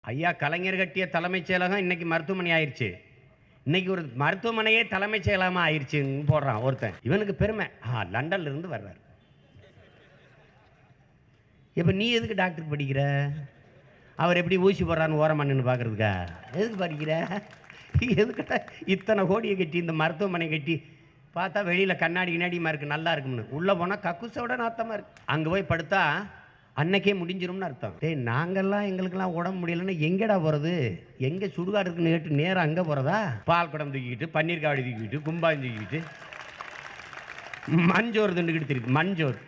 ஐயா கலைஞர் கட்டிய தலைமைச் செயலகம் இன்னைக்கு மருத்துவமனை ஆயிடுச்சு. இன்னைக்கு ஒரு மருத்துவமனையே தலைமைச் செயலகமா ஆயிடுச்சுன்னு போடுறான் ஒருத்தன். இவனுக்கு பெருமை. லண்டன்ல இருந்து வர்றாரு. இப்ப நீ எதுக்கு டாக்டர் படிக்கிற? அவர் எப்படி ஊசி போடுறான்னு ஓரமானு பார்க்கறதுக்கா? எதுக்கு படிக்கிற? எதுக்கிட்ட இத்தனை கோடியை கட்டி இந்த மருத்துவமனை கட்டி பார்த்தா வெளியில் கண்ணாடி கிண்ணாடியுமா இருக்குது, நல்லா இருக்கும்னு. உள்ளே போனால் கக்குசோட நாத்தமாக இருக்குது. அங்கே போய் படுத்தா அன்னைக்கே முடிஞ்சிரும்னு அர்த்தம். நாங்கள்லாம் எங்களுக்கெல்லாம் உடம்பு முடியலன்னா எங்கடா போகிறது? எங்கே சுடுகாடு இருக்குன்னு கேட்டு நேரம் அங்கே போகிறதா? பால் குடம் தூக்கிக்கிட்டு, பன்னீர் காவடி தூக்கிக்கிட்டு, கும்பாயம் தூக்கிக்கிட்டு, மஞ்சோறு திண்டுக்கிட்டு தெரியுது. மஞ்சோறு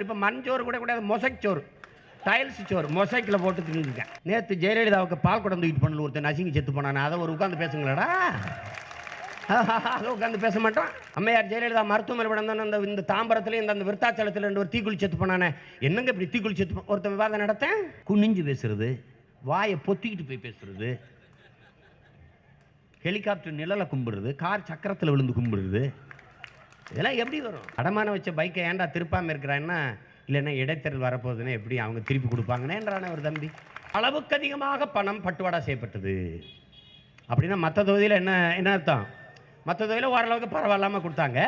இப்போ மஞ்சோறு கூட கூடாது, மொசைச்சோறு, டைல்ஸ் சோறு மொசைக்கில் போட்டு தின்னுருக்கேன். நேற்று ஜெயலலிதாவுக்கு பால் குடம் தூக்கிட்டு பண்ணல ஒருத்தர் நசுங்கி செத்து போனானே, அதை ஒரு உட்காந்து பேசுங்களடா. அதை உட்காந்து பேச மாட்டோம். அம்மையார் ஜெயலலிதா மருத்துவமனை படம் இந்த தாம்பரத்துலேயும் இந்த விருத்தாச்சலத்தில் ஒரு தீக்குளி செத்து போனானே, என்னங்க இப்படி தீக்குளி செத்து ஒருத்தர் விவாதம் நடத்தேன். குனிஞ்சு பேசுறது, வாயை பொத்திக்கிட்டு போய் பேசுறது, ஹெலிகாப்டர் நிழலை கும்பிடுறது, கார் சக்கரத்தில் விழுந்து கும்பிடுறது, இதெல்லாம் எப்படி வரும்? அடமான வச்ச பைக்கை ஏன்டா திருப்பாமல் இருக்கிறான்னா, இல்லைன்னா இடைத்தேர்தல் வரப்போகுதுன்னா எப்படி அவங்க திருப்பி கொடுப்பாங்கன்னேன்றான ஒரு தம்பி. அளவுக்கு அதிகமாக பணம் பட்டுவாடா செய்யப்பட்டது அப்படின்னா மற்ற தொகுதியில் என்ன அர்த்தம்? மற்ற தொகுதியில் ஓரளவுக்கு பரவாயில்லாமல் கொடுத்தாங்க,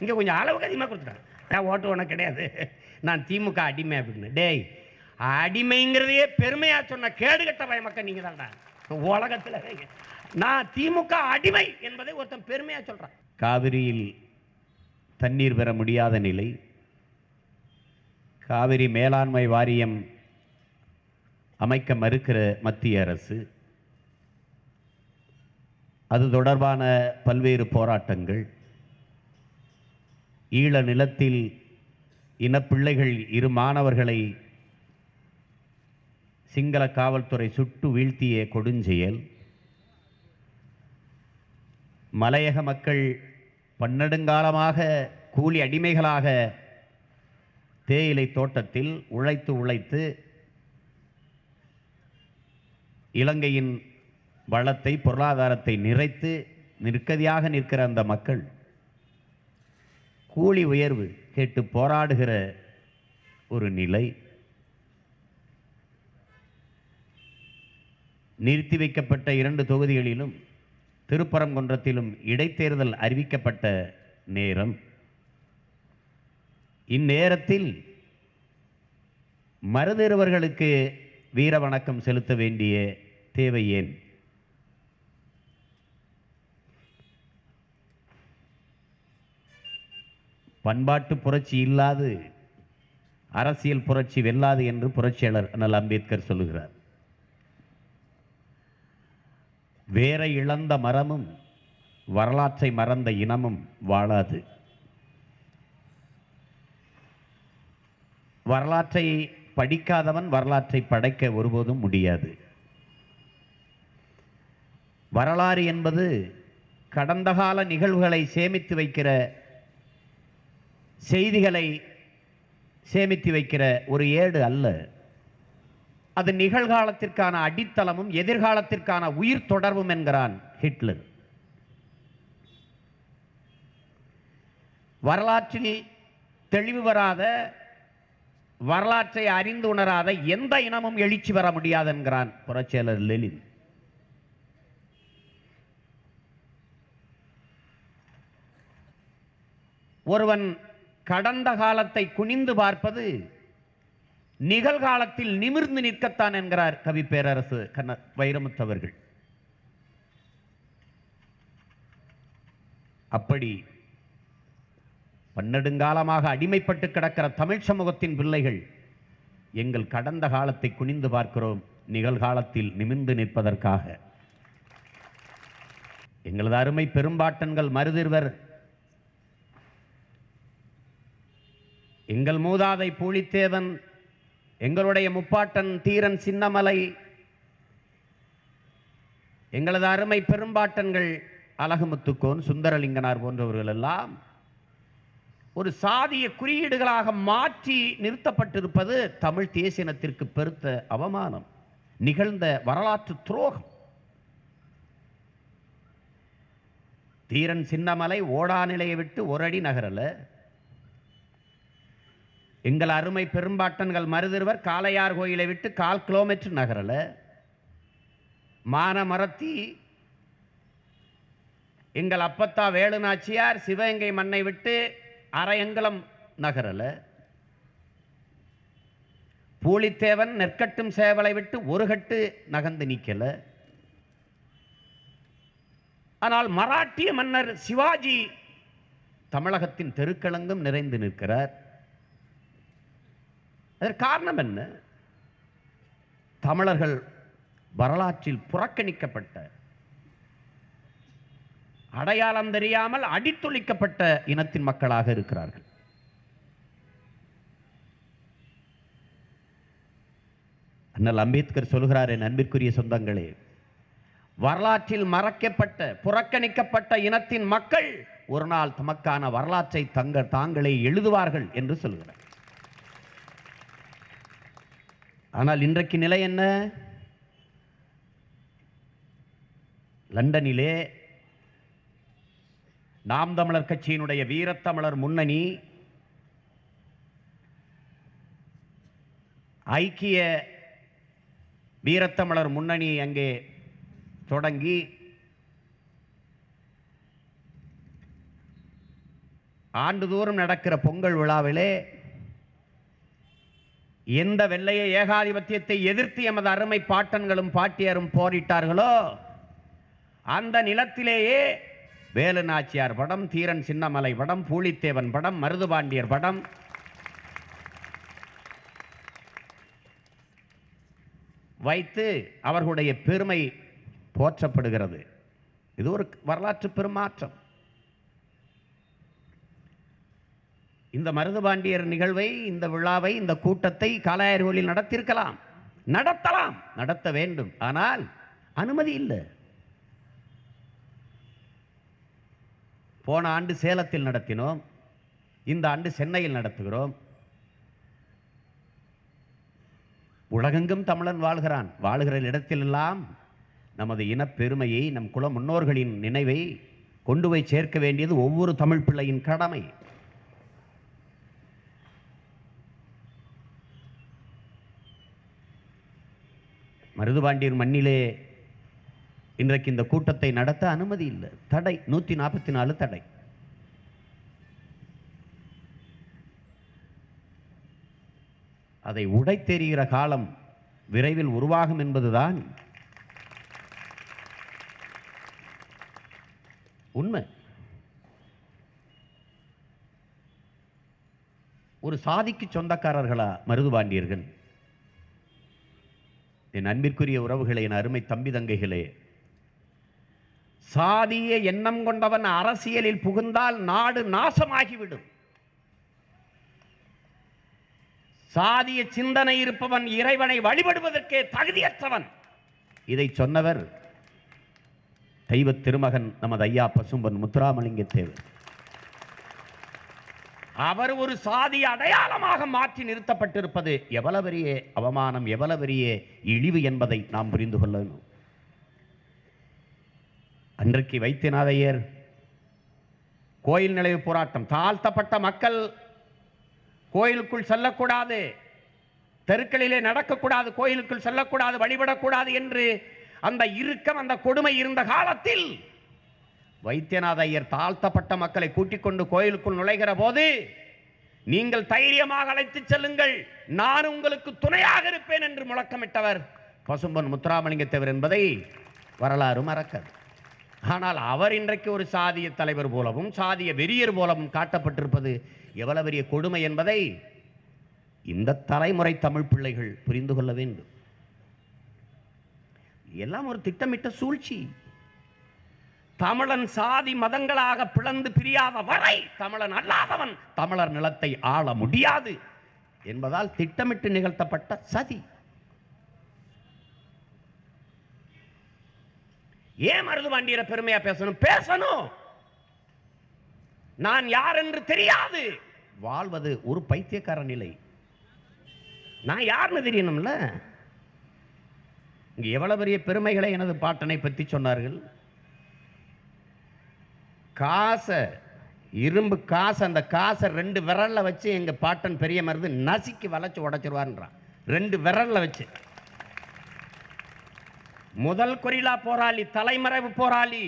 இங்கே கொஞ்சம் அளவுக்கு அதிகமாக கொடுத்துட்டாங்க. நான் ஓட்டு உனக்கு கிடையாது, நான் திமுக அடிமை அப்படின்னு. டேய், அடிமைங்கிறதையே பெருமையாக சொன்ன கேடுகட்ட பயமக்க நீங்கள் தான்டா உலகத்தில். நான் திமுக அடிமை என்பதை ஒருத்தன் பெருமையாக சொல்கிறான். காவிரியில் தண்ணீர் பெற முடியாத நிலை, காவிரி மேலாண்மை வாரியம் அமைக்க மறுக்கிற மத்திய அரசு, அது தொடர்பான பல்வேறு போராட்டங்கள், ஈழ நிலத்தில் இனப்பிள்ளைகள் 2 மாணவர்களை சிங்கள காவல்துறை சுட்டு வீழ்த்திய கொடுஞ்செயல், மலையக மக்கள் பன்னெடுங்காலமாக கூலி அடிமைகளாக தேயிலை தோட்டத்தில் உழைத்து இலங்கையின் வளத்தை பொருளாதாரத்தை நிறைத்து நிற்கதியாக நிற்கிற அந்த மக்கள் கூலி உயர்வு கேட்டு போராடுகிற ஒரு நிலை, நிறுத்தி வைக்கப்பட்ட 2 தொகுதிகளிலும் திருப்பரங்குன்றத்திலும் இடைத்தேர்தல் அறிவிக்கப்பட்ட நேரம், இந்நேரத்தில் மருதேறுவர்களுக்கு வீர வணக்கம் செலுத்த வேண்டிய தேவை ஏன்? பண்பாட்டு புரட்சி இல்லாது அரசியல் புரட்சி வெல்லாது என்று புரட்சியாளர் அண்ணல் அம்பேத்கர் சொல்லுகிறார். வேற இழந்த மரமும் வரலாற்றை மறந்த இனமும் வாழாது. வரலாற்றை படிக்காதவன் வரலாற்றை படைக்க ஒருபோதும் முடியாது. வரலாறு என்பது கடந்த கால நிகழ்வுகளை சேமித்து வைக்கிற, செய்திகளை சேமித்து வைக்கிற ஒரு ஏடு அல்ல. அது நிகழ்காலத்திற்கான அடித்தளமும் எதிர்காலத்திற்கான உயிர் தொடர்பும் என்கிறான் ஹிட்லர். வரலாற்றில் தெளிவு வராத, வரலாற்றை அறிந்து உணராத எந்த இனமும் எழுச்சி பெற முடியாது என்கிறான் புரட்சியாளர் லெனின். ஒருவன் கடந்த காலத்தை குனிந்து பார்ப்பது நிகழ்காலத்தில் நிமிர்ந்து நிற்கத்தான் என்கிறார் கவி பேரரசு வைரமுத்து அவர்கள். அப்படி பன்னெடுங்காலமாக அடிமைப்பட்டு கிடக்கிற தமிழ் சமூகத்தின் பிள்ளைகள் எங்கள் கடந்த காலத்தை குனிந்து பார்க்கிறோம், நிகழ்காலத்தில் நிமிர்ந்து நிற்பதற்காக. எங்களது அருமை பெரும்பாட்டன்கள் மருதிருவர், எங்கள் மூதாதை பூலித்தேவன், எங்களுடைய முப்பாட்டன் தீரன் சின்னமலை, எங்களது அருமை பெரும்பாட்டன்கள் அழகுமுத்துக்கோன், சுந்தரலிங்கனார் போன்றவர்கள் எல்லாம் ஒரு சாதிய குறியீடுகளாக மாற்றி நிறுத்தப்பட்டிருப்பது தமிழ் தேசியனத்திற்கு பெருத்த அவமானம், நிகழ்ந்த வரலாற்று துரோகம். தீரன் சின்னமலை ஓடா நிலையை விட்டு ஒரு அடி நகரல. எங்கள் அருமை பெரும்பாட்டன்கள் மருதிருவர் காளையார் கோயிலை விட்டு 1/4 கிலோமீட்டர் நகரல. மானமரத்தி எங்கள் அப்பத்தா வேலுநாச்சியார் சிவகங்கை மண்ணை விட்டு அரையங்கலம் நகரல. பூலித்தேவன் நெற்கட்டும் சேவலை விட்டு ஒரு கட்டு நகர்ந்து நிக்கல. ஆனால் மராட்டிய மன்னர் சிவாஜி தமிழகத்தின் தெருக்களங்கும் நிறைந்து நிற்கிறார். அதற்கு காரணம் என்ன? தமிழர்கள் வரலாற்றில் புறக்கணிக்கப்பட்ட, அடையாளம் தெரியாமல் அடித்தொழிக்கப்பட்ட இனத்தின் மக்களாக இருக்கிறார்கள். அண்ணல் அம்பேத்கர் சொல்கிறார், என் அன்பிற்குரிய சொந்தங்களே, வரலாற்றில் மறக்கப்பட்ட புறக்கணிக்கப்பட்ட இனத்தின் மக்கள் ஒரு நாள் தமக்கான வரலாற்றை தாங்களே எழுதுவார்கள் என்று சொல்கிறார். ஆனால் இன்றைக்கு நிலை என்ன? லண்டனிலே நாம் தமிழர் கட்சியினுடைய வீரத்தமிழர் முன்னணி ஐக்கிய வீரத்தமிழர் முன்னணி அங்கே தொடங்கி ஆண்டுதோறும் நடக்கிற பொங்கல் விழாவிலே எந்த வெள்ளைய ஏகாதிபத்தியத்தை எதிர்த்து எமது அருமை பாட்டன்களும் பாட்டியரும் போரிட்டார்களோ அந்த நிலத்திலேயே வேலுநாச்சியார் படம், தீரன் சின்னமலை படம், பூலித்தேவன் படம், மருதுபாண்டியர் படம், வைத்து அவர்களுடைய பெருமை போற்றப்படுகிறது. இது ஒரு வரலாற்று பெருமாற்றம். இந்த மருதுபாண்டியர் நிகழ்வை, இந்த விழாவை, இந்த கூட்டத்தை காளையார் கோயிலில் நடத்தியிருக்கலாம், நடத்தலாம், நடத்த வேண்டும். ஆனால் அனுமதி இல்லை. போன ஆண்டு சேலத்தில் நடத்தினோம், இந்த ஆண்டு சென்னையில் நடத்துகிறோம். உலகெங்கும் தமிழன் வாழ்கிறான். வாழ்கிற இடத்திலெல்லாம் நமது இனப்பெருமையை, நம் குல முன்னோர்களின் நினைவை கொண்டு போய் சேர்க்க வேண்டியது ஒவ்வொரு தமிழ் பிள்ளையின் கடமை. மருதுபாண்டியர் மண்ணிலே இன்றைக்கு இந்த கூட்டத்தை நடத்த அனுமதி இல்லை. தடை 144 தடை. அதை உடைத்தெறிகிற காலம் விரைவில் உருவாகும் என்பதுதான் உண்மை. ஒரு சாதிக்கு சொந்தக்காரர்களா மருதுபாண்டியர்கள்? என் அன்பிற்குரிய உறவுகளே, என் அருமை தம்பி தங்கைகளே, சாதிய எண்ணம் கொண்டவன் அரசியலில் புகுந்தால் நாடு நாசமாகிவிடும். சாதிய சிந்தனை இருப்பவன் இறைவனை வழிபடுவதற்கே தகுதியற்றவன். இதை சொன்னவர் தெய்வ திருமகன் நமது ஐயா பசும்பொன் முத்துராமலிங்க தேவர். அவர் ஒரு சாதி அடையாளமாக மாற்றி நிறுத்தப்பட்டிருப்பது எவ்வளவு பெரிய அவமானம், எவ்வளவு பெரிய இழிவு என்பதை நாம் புரிந்து கொள்ளணும். அன்றைக்கு வைத்தியநாதையர் கோயில் நிலைவு போராட்டம், தாழ்த்தப்பட்ட மக்கள் கோயிலுக்குள் செல்லக்கூடாது, தெருக்களிலே நடக்கக்கூடாது, கோயிலுக்குள் செல்லக்கூடாது, வழிபடக்கூடாது என்று அந்த இறுக்கம், அந்த கொடுமை இருந்த காலத்தில் வைத்தியநாத ஐயர் தாழ்த்தப்பட்ட மக்களை கூட்டிக் கொண்டு கோயிலுக்குள் நுழைகிற போது, நீங்கள் தைரியமாக அழைத்து செல்லுங்கள், நான் உங்களுக்கு துணையாக இருப்பேன் என்று முழக்கமிட்டவர் பசும்பொன் முத்துராமலிங்க தேவர் என்பதை வரலாறு மறக்காது. ஆனால் அவர் இன்றைக்கு ஒரு சாதிய தலைவர் போலவும் சாதிய வெறியர் போலவும் காட்டப்பட்டிருப்பது எவ்வளவு பெரிய கொடுமை என்பதை இந்த தலைமுறை தமிழ் பிள்ளைகள் புரிந்து கொள்ள வேண்டும். எல்லாம் ஒரு திட்டமிட்ட சூழ்ச்சி. தமிழன் சாதி மதங்களாக பிளந்து பிரியாத வரை தமிழன் அல்லாதவன் தமிழர் நிலத்தை ஆள முடியாது என்பதால் திட்டமிட்டு நிகழ்த்தப்பட்ட சதி. ஏன் மருதுபாண்டியரை பெருமையா பேசணும்? நான் யார் என்று தெரியாது வாழ்வது ஒரு பைத்தியக்கார நிலை. நான் யாருன்னு தெரியணும்ல. இங்க எவ்வளவு பெரிய பெருமைகளை எனது பாட்டனை பற்றி சொன்னார்கள். காசை இரும்பு காசு, அந்த காசை 2 விரல்ல வச்சு எங்க பாட்டன் பெரிய மருது நசுக்கி வளைச்சு உடைச்சிருவான்றான். 2 விரல்ல வச்சு. முதல் கொரில்லா போராளி, தலைமறைவு போராளி.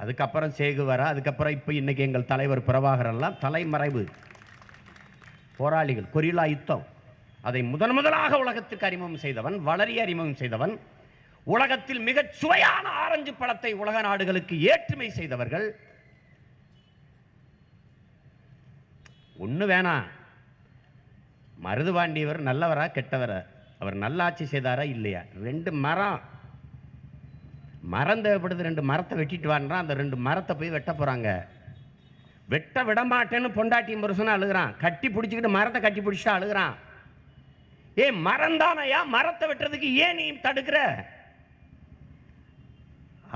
அதுக்கப்புறம் சேகுவரா, அதுக்கப்புறம் இப்ப இன்னைக்கு எங்கள் தலைவர் பிரபாகர் எல்லாம் தலைமறைவு போராளிகள். கொரில்லா யுத்தம் அதை முதலாக உலகத்துக்கு அறிமுகம் செய்தவன், வளரி அறிமுகம் செய்தவன். உலகத்தில் மிகச் சுவையான ஆரஞ்சு பழத்தை உலக நாடுகளுக்கு ஏற்றுமை செய்தவர்கள். ஒண்ணு வேணாம், மருதுபாண்டியவர் நல்லவரா கெட்டவரா, அவர் நல்லாட்சி செய்தாரா இல்லையா? 2 மரம் தேவைப்படுது, 2 மரத்தை வெட்டிட்டு வான்றான். அந்த 2 மரத்தை போய் வெட்ட போறாங்க. வெட்ட விட மாட்டேன்னு பொண்டாட்டியும் புருஷனும் அழுகிறான். கட்டி பிடிச்சிக்கிட்டு மரத்தை கட்டி பிடிச்சிட்டு அழுகிறான். ஏ மரம் தானையா, மரத்தை வெட்டுறதுக்கு ஏன் நீ தடுக்கிற?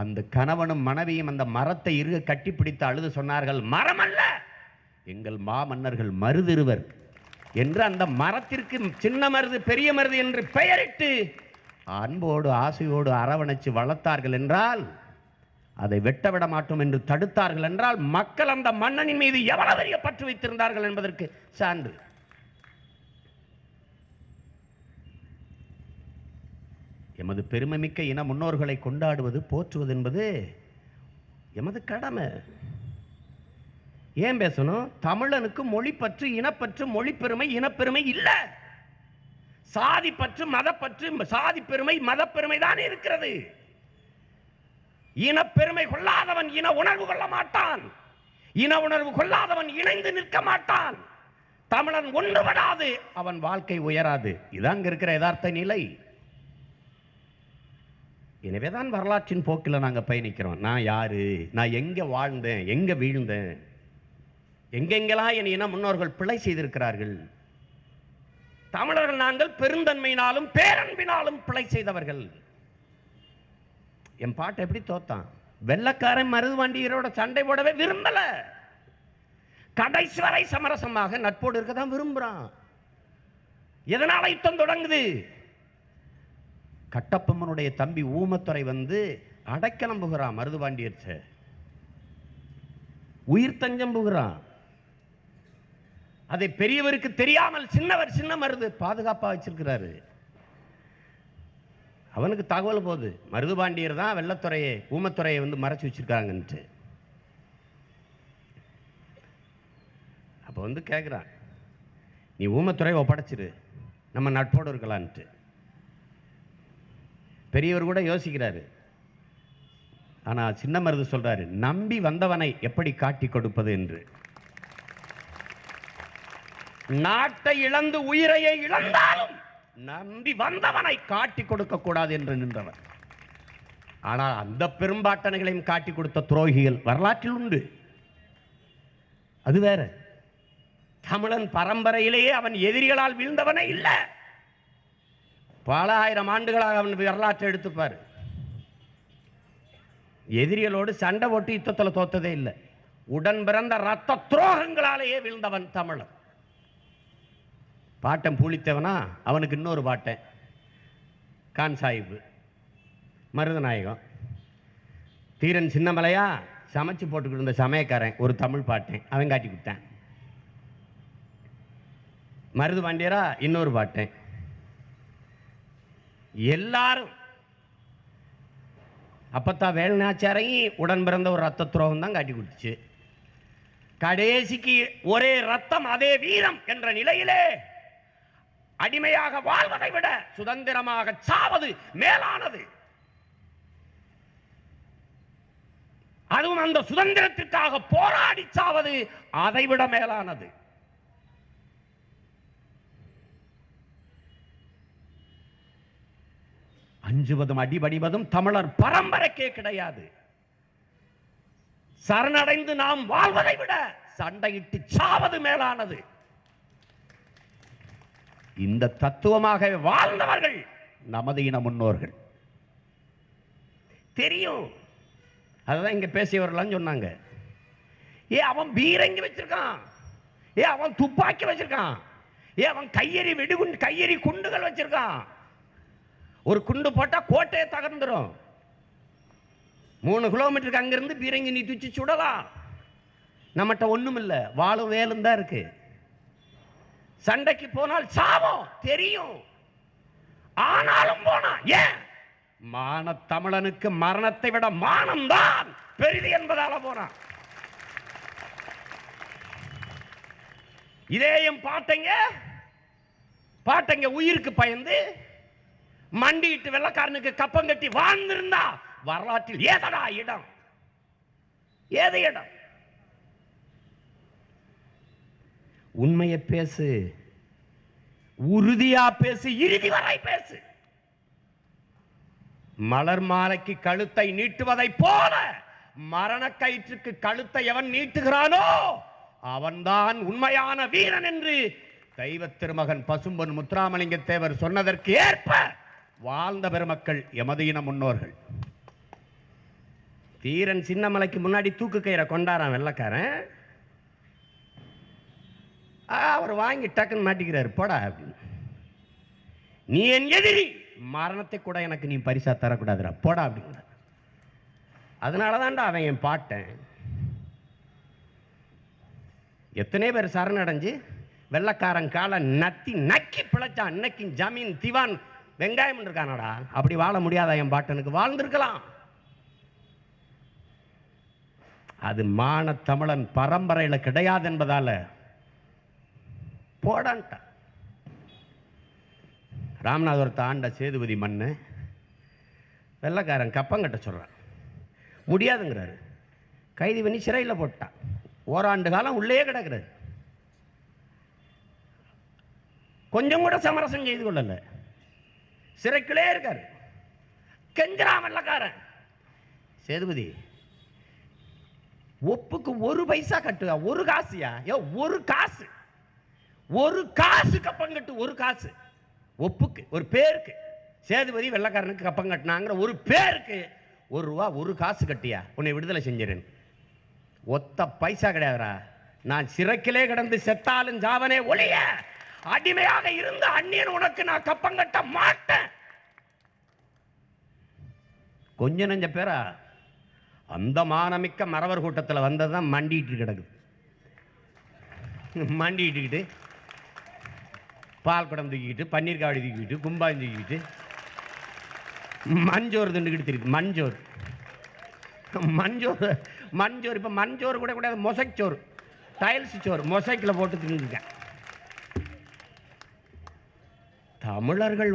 அந்த கணவனும் மனைவியும் அந்த மரத்தை இருக கட்டி பிடித்து அழுது சொன்னார்கள், மரம் அல்ல, எங்கள் மாமன்னர்கள் மருதிருவர் என்று அந்த மரத்திற்கு சின்ன மருது பெரிய மருது என்று பெயரிட்டு அன்போடு ஆசையோடு அரவணைச்சு வளர்த்தார்கள் என்றால், அதை வெட்ட விட மாட்டோம் என்று தடுத்தார்கள் என்றால், மக்கள் அந்த மன்னனின் மீது எவ்வளவு பெரிய பற்று வைத்திருந்தார்கள் என்பதற்கு சான்று. எமது பெருமைமிக்க இன முன்னோர்களை கொண்டாடுவது, போற்றுவது என்பது எமது கடமை. ஏன் பேசணும்? தமிழனுக்கு மொழி பற்று, இனப்பற்று, மொழி பெருமை, இனப்பெருமை இல்ல. சாதி பற்று, மதப்பற்று, சாதி பெருமை, மதப்பெருமை தான் இருக்கிறது. இனப்பெருமை கொள்ளாதவன் இன உணர்வு கொள்ள மாட்டான். இன உணர்வு கொள்ளாதவன் இணைந்து நிற்க மாட்டான். தமிழன் ஒன்றுபடாது, அவன் வாழ்க்கை உயராது. இதான் இருக்கிற யதார்த்த நிலை. எனவேதான் வரலாற்றின் போக்கில் நாங்கள் பயணிக்கிறோம். நான் யாரு, நான் எங்க வாழ்ந்தேன், எங்க வீழ்ந்தேன், எங்கெங்கெல்லாம் என் இன முன்னோர்கள் பிழை செய்திருக்கிறார்கள். தமிழர்கள் நாங்கள் பெருந்தன்மையினாலும் பேரன்பினாலும் பிழை செய்தவர்கள். என் பாட்டை எப்படி தோத்தான்? வெள்ளக்காரன் மருதுபாண்டியரோட சண்டை போடவே விரும்பல. கடைசி வரை சமரசமாக நட்போடு இருக்க தான் விரும்புறான். எதனால யுத்தம் தொடங்குது? கட்டப்பம்மனுடைய தம்பி ஊமத்துறை வந்து அடைக்கலம் புகிறான். மருதுபாண்டியர் உயிர் தஞ்சம் புகிறான். அதை பெரியவருக்கு தெரியாமல் சின்ன மருது பாதுகாப்பா வச்சிருக்கிறாரு. அவனுக்கு தகவல் போகுது, மருதுபாண்டியர் தான் வெள்ளத்துறையை ஊமத்துறையை வந்து மறைச்சு வச்சிருக்காங்கன்ட்டு. அப்போ வந்து கேட்குறான், நீ ஊமத்துறையை ஒப்படைச்சிரு, நம்ம நட்போடு இருக்கலான்ட்டு. பெரியவர் கூட யோசிக்கிறாரு. ஆனால் சின்ன மருது சொல்றாரு, நம்பி வந்தவனை எப்படி காட்டி கொடுப்பது என்று. நாட்டை இழந்து உயிரையை இழந்தாலும் நம்பி வந்தவனை காட்டி கொடுக்க கூடாது என்று நின்றவர். ஆனால் அந்த பெரும்பாட்டனைகளையும் காட்டி கொடுத்த துரோகிகள் வரலாற்றில் உண்டு. அது வேற. தமிழன் பரம்பரையிலேயே அவன் எதிரிகளால் வீழ்ந்தவனே இல்லை. பல ஆயிரம் ஆண்டுகளாக அவன் வரலாற்றை எடுத்துப்பார். எதிரிகளோடு சண்டை போட்டு யுத்தத்தில் தோத்ததே இல்லை. உடன் பிறந்த ரத்த துரோகங்களாலேயே வீழ்ந்தவன் தமிழன். பாட்டன் பூலித்தவனா, அவனுக்கு இன்னொரு பாட்டன் கான் சாஹிப், மருதநாயகம், தீரன் சின்னமலையா சமைச்சு போட்டுக்கிட்டு இருந்த சமயக்காரன் ஒரு தமிழ் பாட்டேன், அவன் காட்டி கொடுத்தான். மருதுபாண்டியரா இன்னொரு பாட்டேன். எல்லாரும் அப்பத்தா வேலுநாச்சியாரையும் உடன் பிறந்த ஒரு ரத்த துரோகம் தான் காட்டி கொடுத்துச்சு. கடைசிக்கு ஒரே ரத்தம் அதே வீரம் என்ற நிலையிலே அடிமையாக வாழ்வதை விட சுதந்திரமாக சாவது மேலானது. அதுவும் அந்த சுதந்திரத்திற்காக போராடி சாவது அதைவிட மேலானது. அஞ்சுவதும் அடிபடிவதும் தமிழர் பரம்பரைக்கே கிடையாது. சரணடைந்து நாம் வாழ்வதை விட சண்டையிட்டு சாவது மேலானது. இந்த தத்துவமாக வாழ்ந்தவர்கள் நமது இன முன்னோர்கள். தெரியும். அதுதான் இங்க பேசியவர்கள் சொன்னாங்க, ஏ அவன் பீரங்கி வச்சிருக்கான், ஏ அவன் துப்பாக்கி வச்சிருக்கான், ஏ அவன் கையெறி வெடிகுண்டு கையெறி குண்டுகள் வச்சிருக்கான். ஒரு குண்டு போட்டா கோட்டையை தகர்ந்துடும். 3 கிலோமீட்டருக்கு அங்கிருந்து பீரங்கி நீ தூச்சி சுடலாம். நம்மகிட்ட ஒண்ணும் இல்லை, வாழும் வேலும் தான் இருக்கு. சண்டைக்கு போனால் சாவோம் தெரியும், ஆனாலும் போனா ஏன்? மான தமிழனுக்கு மரணத்தை விட மானம்தான் பெரிது என்பதால போனான். இதே என் பாட்டங்க உயிருக்கு பயந்து மண்டிட்டு வெள்ளக்காரனுக்கு கப்பம் கட்டி வாழ்ந்திருந்தா வரலாற்றில் ஏதடா இடம்? ஏது இடம்? உண்மையை பேசு, உறுதியா பேசு, இறுதி வரை பேசு. மலர் மாலைக்கு கழுத்தை நீட்டுவதை போல மரண கயிற்றுக்கு கழுத்தை எவன் நீட்டுகிறானோ அவன்தான் உண்மையான வீரன் என்று தெய்வ திருமகன் பசும்பொன் முத்துராமலிங்க தேவர் சொன்னதற்கு ஏற்ப வாழ்ந்த பெருமக்கள் எமது இன முன்னோர்கள். தீரன் சின்னமலைக்கு முன்னாடி தூக்கு கயிறை கொண்டாரான் வெள்ளக்காரன். அவர் வாங்கி டக்குன்னு மாட்டிக்கிறாரு, போடா அப்படின்னு. நீ என் எதிரி, மரணத்தை கூட எனக்கு நீ பரிசா தரக்கூடாதுடா, போடா அப்படிங்கிற. அதனாலதான்டா அவன் என் பாட்டன். எத்தனை பேர் சரணடைஞ்சு வெள்ளக்காரன் காலை நக்கி பிழைச்சான். இன்னைக்கு ஜமீன் திவான் வெங்காயம் இருக்கானடா. அப்படி வாழ முடியாதா என் பாட்டனுக்கு? வாழ்ந்திருக்கலாம். அது மான தமிழன் பரம்பரையில் கிடையாது என்பதால போடான்ட்டான். ராமநாதபுரத்தை ஆண்ட சேதுபதி மண்ணு வெள்ளக்காரன் கப்பம் கட்ட சொல்றான், முடியாதுங்கிறாரு. கைது பண்ணி சிறையில் போட்டான். ஓராண்டு காலம் உள்ளே கிடக்கிறாரு. கொஞ்சம் கூட சமரசம் செய்து கொள்ளல, சிறைக்குள்ளே இருக்காரு. கெஞ்சரா வெள்ளக்காரன், சேதுபதி ஒப்புக்கு 1 பைசா கட்டுவா, 1 காசுயா, 1 காசு கப்பம் கட்டு, 1 காசு ஒப்புக்கு, ஒரு பேருக்கு. சேதுபதி வெள்ளக்காரனுக்கு கப்பம் கட்டினாங்கிற ஒரு பேருக்கு 1 ரூபா 1 காசு கட்டியா உன்னை விடுதலை செஞ்சிறேன். ஒத்த பைசா கிடையாதுரா. நான் சிறைக்கிலே கிடந்து செத்தாலும் ஜாவனே ஒளிய அடிமையாக இருந்த அந்நியன் உனக்கு நான் கப்பம் கட்ட மாட்டேன். கொஞ்ச நெஞ்ச பேரா அந்த மானமிக்க மறவர் கூட்டத்தில் வந்ததுதான் மண்டிட்டு கிடக்குது. மண்டிட்டு பால் குடம் தூக்கிக்கிட்டு, பன்னீர் காவடி தூக்கிக்கிட்டு, கும்பாயம் தூக்கிக்கிட்டு, மஞ்சோறு திண்டுக்கிட்டு தெரியுது. மஞ்சோறு இப்போ மஞ்சோறு கூட கூடாது, மொசைக் சோறு, டைல்ஸ் சோறு மொசைக்கில் போட்டு தின்னுருக்கேன். தமிழர்கள்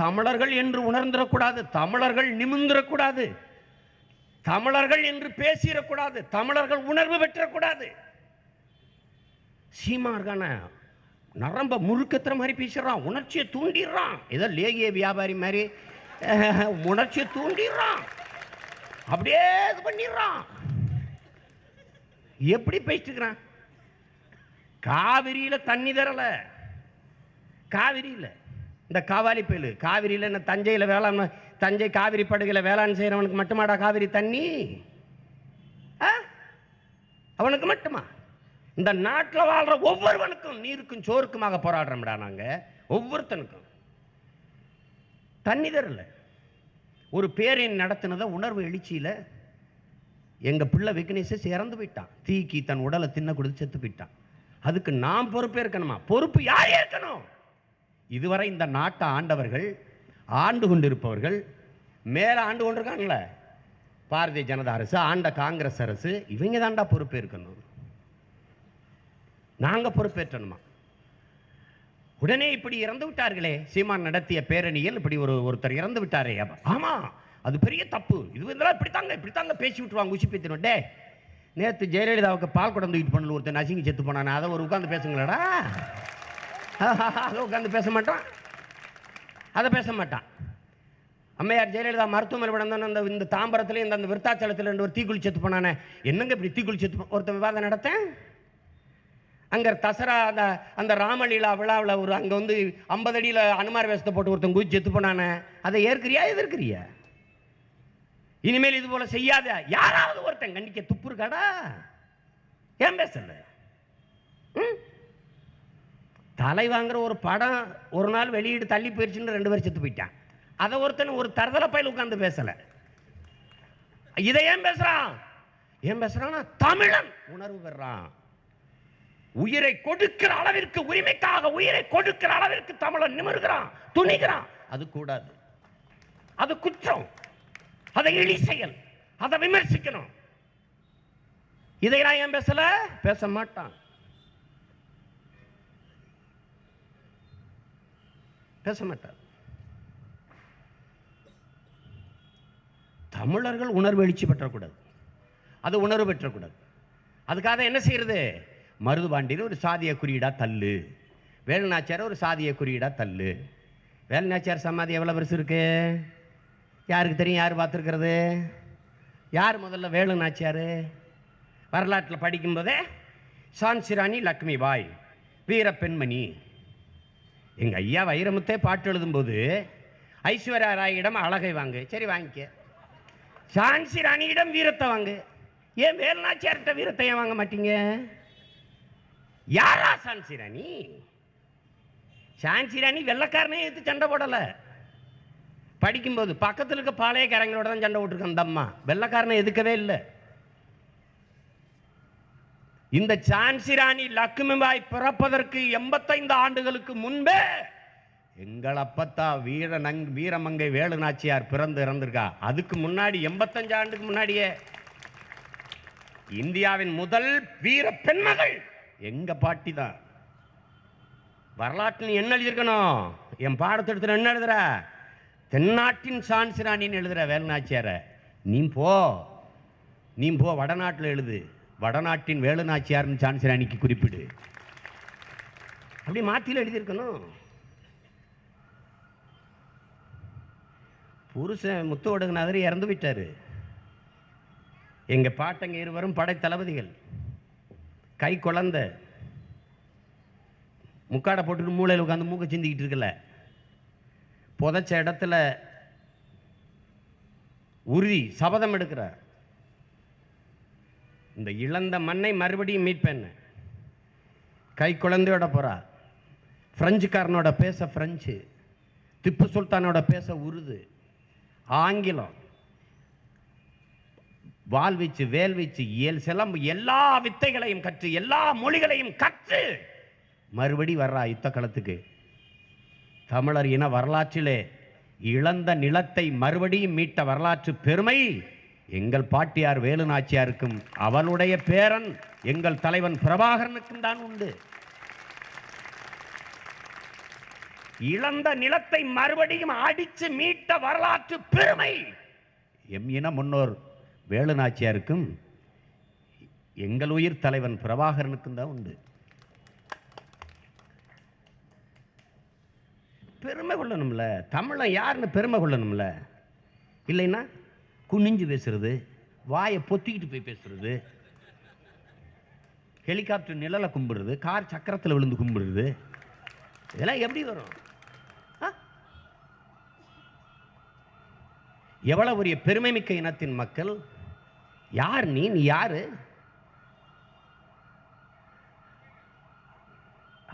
தமிழர்கள் என்று உணர்ந்துடக்கூடாது, தமிழர்கள் நிமிர்ந்துடக்கூடாது, தமிழர்கள் என்று பேசிடக்கூடாது, தமிழர்கள் உணர்வு பெற்றக்கூடாது. சீமார்கான நரம்ப முறுக்கத்துற மாதிரி பேசுறான், உணர்ச்சியை தூண்டிடுறான். ஏதோ லேகிய வியாபாரி மாதிரி உணர்ச்சியை தூண்டிடுறான், அப்படியே இது பண்ணிடுறான். எப்படி பேசிட்டுக்கிறான்? காவிரியில தண்ணி தரல, காவிரியில் இந்த காவாலி புயல், காவிரியில் என்ன தஞ்சையில் வேளாண், தஞ்சை காவிரி படுகையில் வேளாண் செய்கிறவனுக்கு மட்டுமாடா காவிரி தண்ணி? அவனுக்கு மட்டுமா? இந்த நாட்டில் வாழ்ற ஒவ்வொருவனுக்கும் நீருக்கும் சோறுக்குமாக போராடுறோம்டா நாங்கள். ஒவ்வொருத்தனுக்கும் தண்ணி தரல. ஒரு பேரின் நடத்தினதை உணர்வு எழுச்சியில் எங்கள் பிள்ளை விக்னேஷ் இறந்து போயிட்டான். தீக்கி தன் உடலை தின்ன கொடுத்து செத்து போயிட்டான். அதுக்கு நாம் பொறுப்பே இருக்கணுமா? பொறுப்பு யார் ஏற்கணும்? இதுவரை இந்த நாட்டை ஆண்டவர்கள், ஆண்டு கொண்டிருப்பவர்கள், மேலே ஆண்டு கொண்டிருக்காங்கல்ல, பாரதிய ஜனதா அரசு, ஆண்ட காங்கிரஸ் அரசு, இவங்க தாண்டா பொறுப்பேற்கணும். நாங்கள் பொறுப்பேற்றணுமா? உடனே இப்படி இறந்து விட்டார்களே, சீமான் நடத்திய பேரணியில் இப்படி ஒருத்தர் இறந்து விட்டாரே, ஆமா அது பெரிய தப்பு, இது இதெல்லாம் இப்படித்தாங்க பேசி விட்டுருவாங்க, உச்சி பேத்தினோம். டே, நேற்று ஜெயலலிதாவுக்கு பால் குடம் தூக்கிட்டு பண்ணல ஒருத்தர் நசுங்கி செத்து போனானே, அதை ஒரு உட்காந்து பேசுங்களடா. அதை உட்காந்து பேச மாட்டான், அதை பேச மாட்டான். அம்மையார் ஜெயலலிதா மருத்துவமனை விடந்தோன்னு இந்த தாம்பரத்தில் இந்த விருத்தாச்சலத்தில் ஒரு தீக்குளி செத்து போனானே, என்னங்க இப்படி தீக்குளி செத்து ஒருத்தர் விவாதம் நடத்தேன். அங்கே தசரா அந்த ராமலீலா விழாவில் அங்கே 50 அடியில் அனுமார் வேஷத்தை போட்டு ஒருத்தன் குதிச்சு செத்து போனானே, அதை ஏற்கிறியா எதிர்க்கிறியா? இனிமேல் இது போல செய்யாத யாராவது ஒருத்தன் கண்டிக்க துப்பு இருக்காடா? ஏன் பேசல? தலை வாங்குற ஒரு படம் ஒரு நாள் வெளியீடு தள்ளி போயிடுச்சுன்னு 2 பேர் செத்து போயிட்டான். அதை ஒருத்தன் ஒரு தரதல பையில உட்காந்து பேசல. இதை ஏன் பேசுறான்? ஏன் பேசுறான்? தமிழன் உணர்வு பெறான். உயிரை கொடுக்கிற அளவிற்கு, உரிமைக்காக உயிரை கொடுக்கிற அளவிற்கு தமிழன் நிமிர்கிறான், துணிகிறான். அது கூடாது, அது குற்றம், அதை இழி செயல், அதை விமர்சிக்கணும். இதையெல்லாம் ஏன் பேசல? பேச மாட்டான், பேச மாட்டார். தமிழர்கள் உணர்வு எழுச்சி பெற்றக்கூடாது, அது உணர்வு பெற்றக்கூடாது. அதுக்காக என்ன செய்யறது? மருதுபாண்டியில் ஒரு சாதிய குறியீடா தள்ளு, வேலுநாச்சியார் ஒரு சாதிய குறியீடா தள்ளு. வேலுநாச்சியார் சமாதி எவ்வளோ பெருசு இருக்கு? யாருக்கு தெரியும்? யார் பார்த்துருக்கிறது? யார் முதல்ல வேலுநாச்சியார்? வரலாற்றில் படிக்கும்போதே சான்சி ராணி லக்ஷ்மி பாய், வீர பெண்மணி. எங்கள் ஐயா வைரமுத்தே பாட்டு எழுதும்போது ஐஸ்வர்யா ராயிடம் அழகை வாங்கு, சரி வாங்கிக்க. சான்சி ராணியிடம் வீரத்தை வாங்கு, ஏன் வேலுநாச்சியார்கிட்ட வீரத்தை ஏன் வாங்க மாட்டீங்க? யாரா சான்சி ராணி? சான்சி ராணி வெள்ளக்காரனே எடுத்து சண்டை போடல. படிக்கும்போது பக்கத்தில் இருக்க பாளையக்காரங்களோட தான் சண்டை போட்டிருக்கேன். அந்த அம்மா வெள்ளக்காரனை எதுக்கவே இல்லை. இந்த சான்சி ராணி லக்ஷ்மிபாய் பிறப்பதற்கு 85 ஆண்டுகளுக்கு முன்பே எங்கள் அப்பத்தா வீரமங்கை வேலுநாச்சியார் பிறந்து இறந்திருக்கா. அதுக்கு முன்னாடி 85 ஆண்டுக்கு முன்னாடியே இந்தியாவின் முதல் வீர பெண்மகள் எங்க பாட்டி தான். வரலாற்றில் என்ன எழுதியிருக்கணும்? என் பாடத்திட்டத்தில் என்ன எழுதுற? தென்னாட்டின் சான்சி ராணின்னு எழுதுற வேலுநாச்சியார. நீ போ வடநாட்டில் எழுது, வடநாட்டின் வேலுநாச்சியார்னு சான்சி ராணிக்கு குறிப்பிடு. அப்படி மாற்றில எழுதியிருக்கணும். புருஷன் முத்து ஒடுங்கினாதர் இறந்து விட்டாரு. எங்க பாட்டங்க இருவரும் படை தளபதிகள். கை குழந்தை முக்காடை போட்டுட்டு மூளையில் உட்காந்து மூக்க சிந்திக்கிட்டு இருக்கல. புதைச்ச இடத்துல உறுதி சபதம் எடுக்கிறார், இந்த இழந்த மண்ணை மறுபடியும் மீட்பேன். கை குழந்தையோட போறா. பிரெஞ்சுக்காரனோட பேச பிரெஞ்சு, திப்பு சுல்தானோட பேச உருது, ஆங்கிலம், வால் வீச்சு, வேல் வீச்சு, சிலம்பு, எல்லா வித்தைகளையும் கற்று, எல்லா மொழிகளையும் கற்று மறுபடி வர்றா யுத்த களத்துக்கு. தமிழர் இன வரலாற்றிலே இழந்த நிலத்தை மறுபடியும் மீட்ட வரலாற்று பெருமை எங்கள் பாட்டியார் வேலுநாச்சியாருக்கும் அவளுடைய பேரன் எங்கள் தலைவன் பிரபாகரனுக்கும் தான் உண்டு. இழந்த நிலத்தை மறுபடியும் அடித்து மீட்ட வரலாற்று பெருமை எம் இன முன்னோர் வேலுநாச்சியாருக்கும் எங்கள் உயிர் தலைவன் பிரபாகரனுக்கும் தான் உண்டு. பெருமை கொள்ளணும்ல, தமிழன் யாருன்னு பெருமை கொள்ளணும்ல. இல்லைன்னா குனிஞ்சு பேசுறது, வாயை பொத்திக்கிட்டு போய் பேசுறது, ஹெலிகாப்டர் நிழலை கும்பிடுறது, கார் சக்கரத்தில் விழுந்து கும்பிடுறது, இதெல்லாம் எப்படி வரும்? எவ்வளவு பெரிய பெருமை மிக்க இனத்தின் மக்கள். யார் நீ யாரு?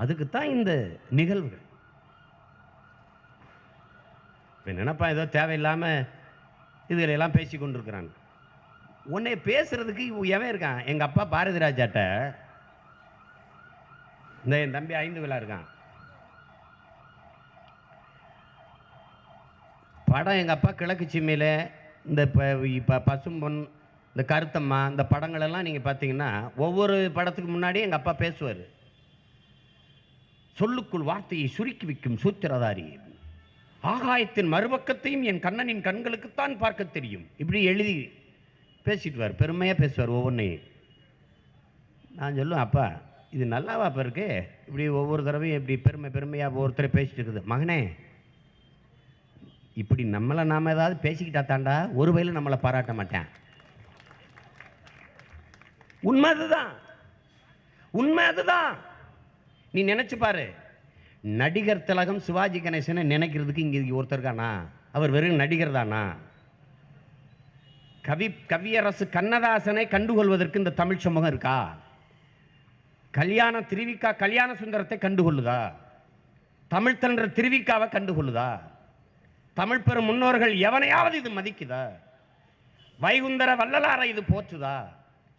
அதுக்குத்தான் இந்த நிகழ்வுகள். நினைப்பா ஏதோ தேவையில்லாம இதுகளெல்லாம் பேசி கொண்டிருக்கிறான். உன்னை பேசுறதுக்கு எவன் இருக்கான்? எங்க அப்பா பாரதி ராஜாட்ட இந்த என் தம்பி 5 விழா இருக்கான். படம் எங்கள் அப்பா கிழக்கு சீமையில் இந்த இப்போ பசும்பொன், இந்த கருத்தம்மா, இந்த படங்களெல்லாம் நீங்கள் பார்த்தீங்கன்னா ஒவ்வொரு படத்துக்கு முன்னாடியே எங்கள் அப்பா பேசுவார். சொல்லுக்குள் வார்த்தையை சுருக்கி வைக்கும் சூத்திரதாரி, ஆகாயத்தின் மறுபக்கத்தையும் என் கண்ணனின் கண்களுக்குத்தான் பார்க்க தெரியும், இப்படி எழுதி பேசிட்டுவார். பெருமையாக பேசுவார் ஒவ்வொன்றையும். நான் சொல்லுவேன், அப்பா இது நல்லாவா அப்போ இருக்கு? இப்படி ஒவ்வொரு தடவையும் இப்படி பெருமையாக ஒவ்வொருத்தரை பேசிட்டு இருக்குது. மகனே, இப்படி நம்மளை நாம் ஏதாவது பேசிக்கிட்டா தாண்டா ஒரு வயலும் நம்மளை பாராட்ட மாட்டேன். உண்மை அதுதான், உண்மை அதுதான். நீ நினைச்சு பாரு, நடிகர் திலகம் சிவாஜி கணேசனை நினைக்கிறதுக்கு இங்கே ஒருத்தர் இருக்கானா? அவர் வெறும் நடிகர் தானா? கவியரசு கண்ணதாசனை கண்டுகொள்வதற்கு இந்த தமிழ் சமூகம் இருக்கா? திருவிக்கா கல்யாண சுந்தரத்தை கண்டுகொள்ளுதா? தமிழ் தன்ற திருவிக்காவை கண்டுகொள்ளுதா? தமிழ் பெரும் முன்னோர்கள் எவனையாவது இது மதிக்குதா? வைகுந்தர வள்ளலாரை இது போற்றுதா?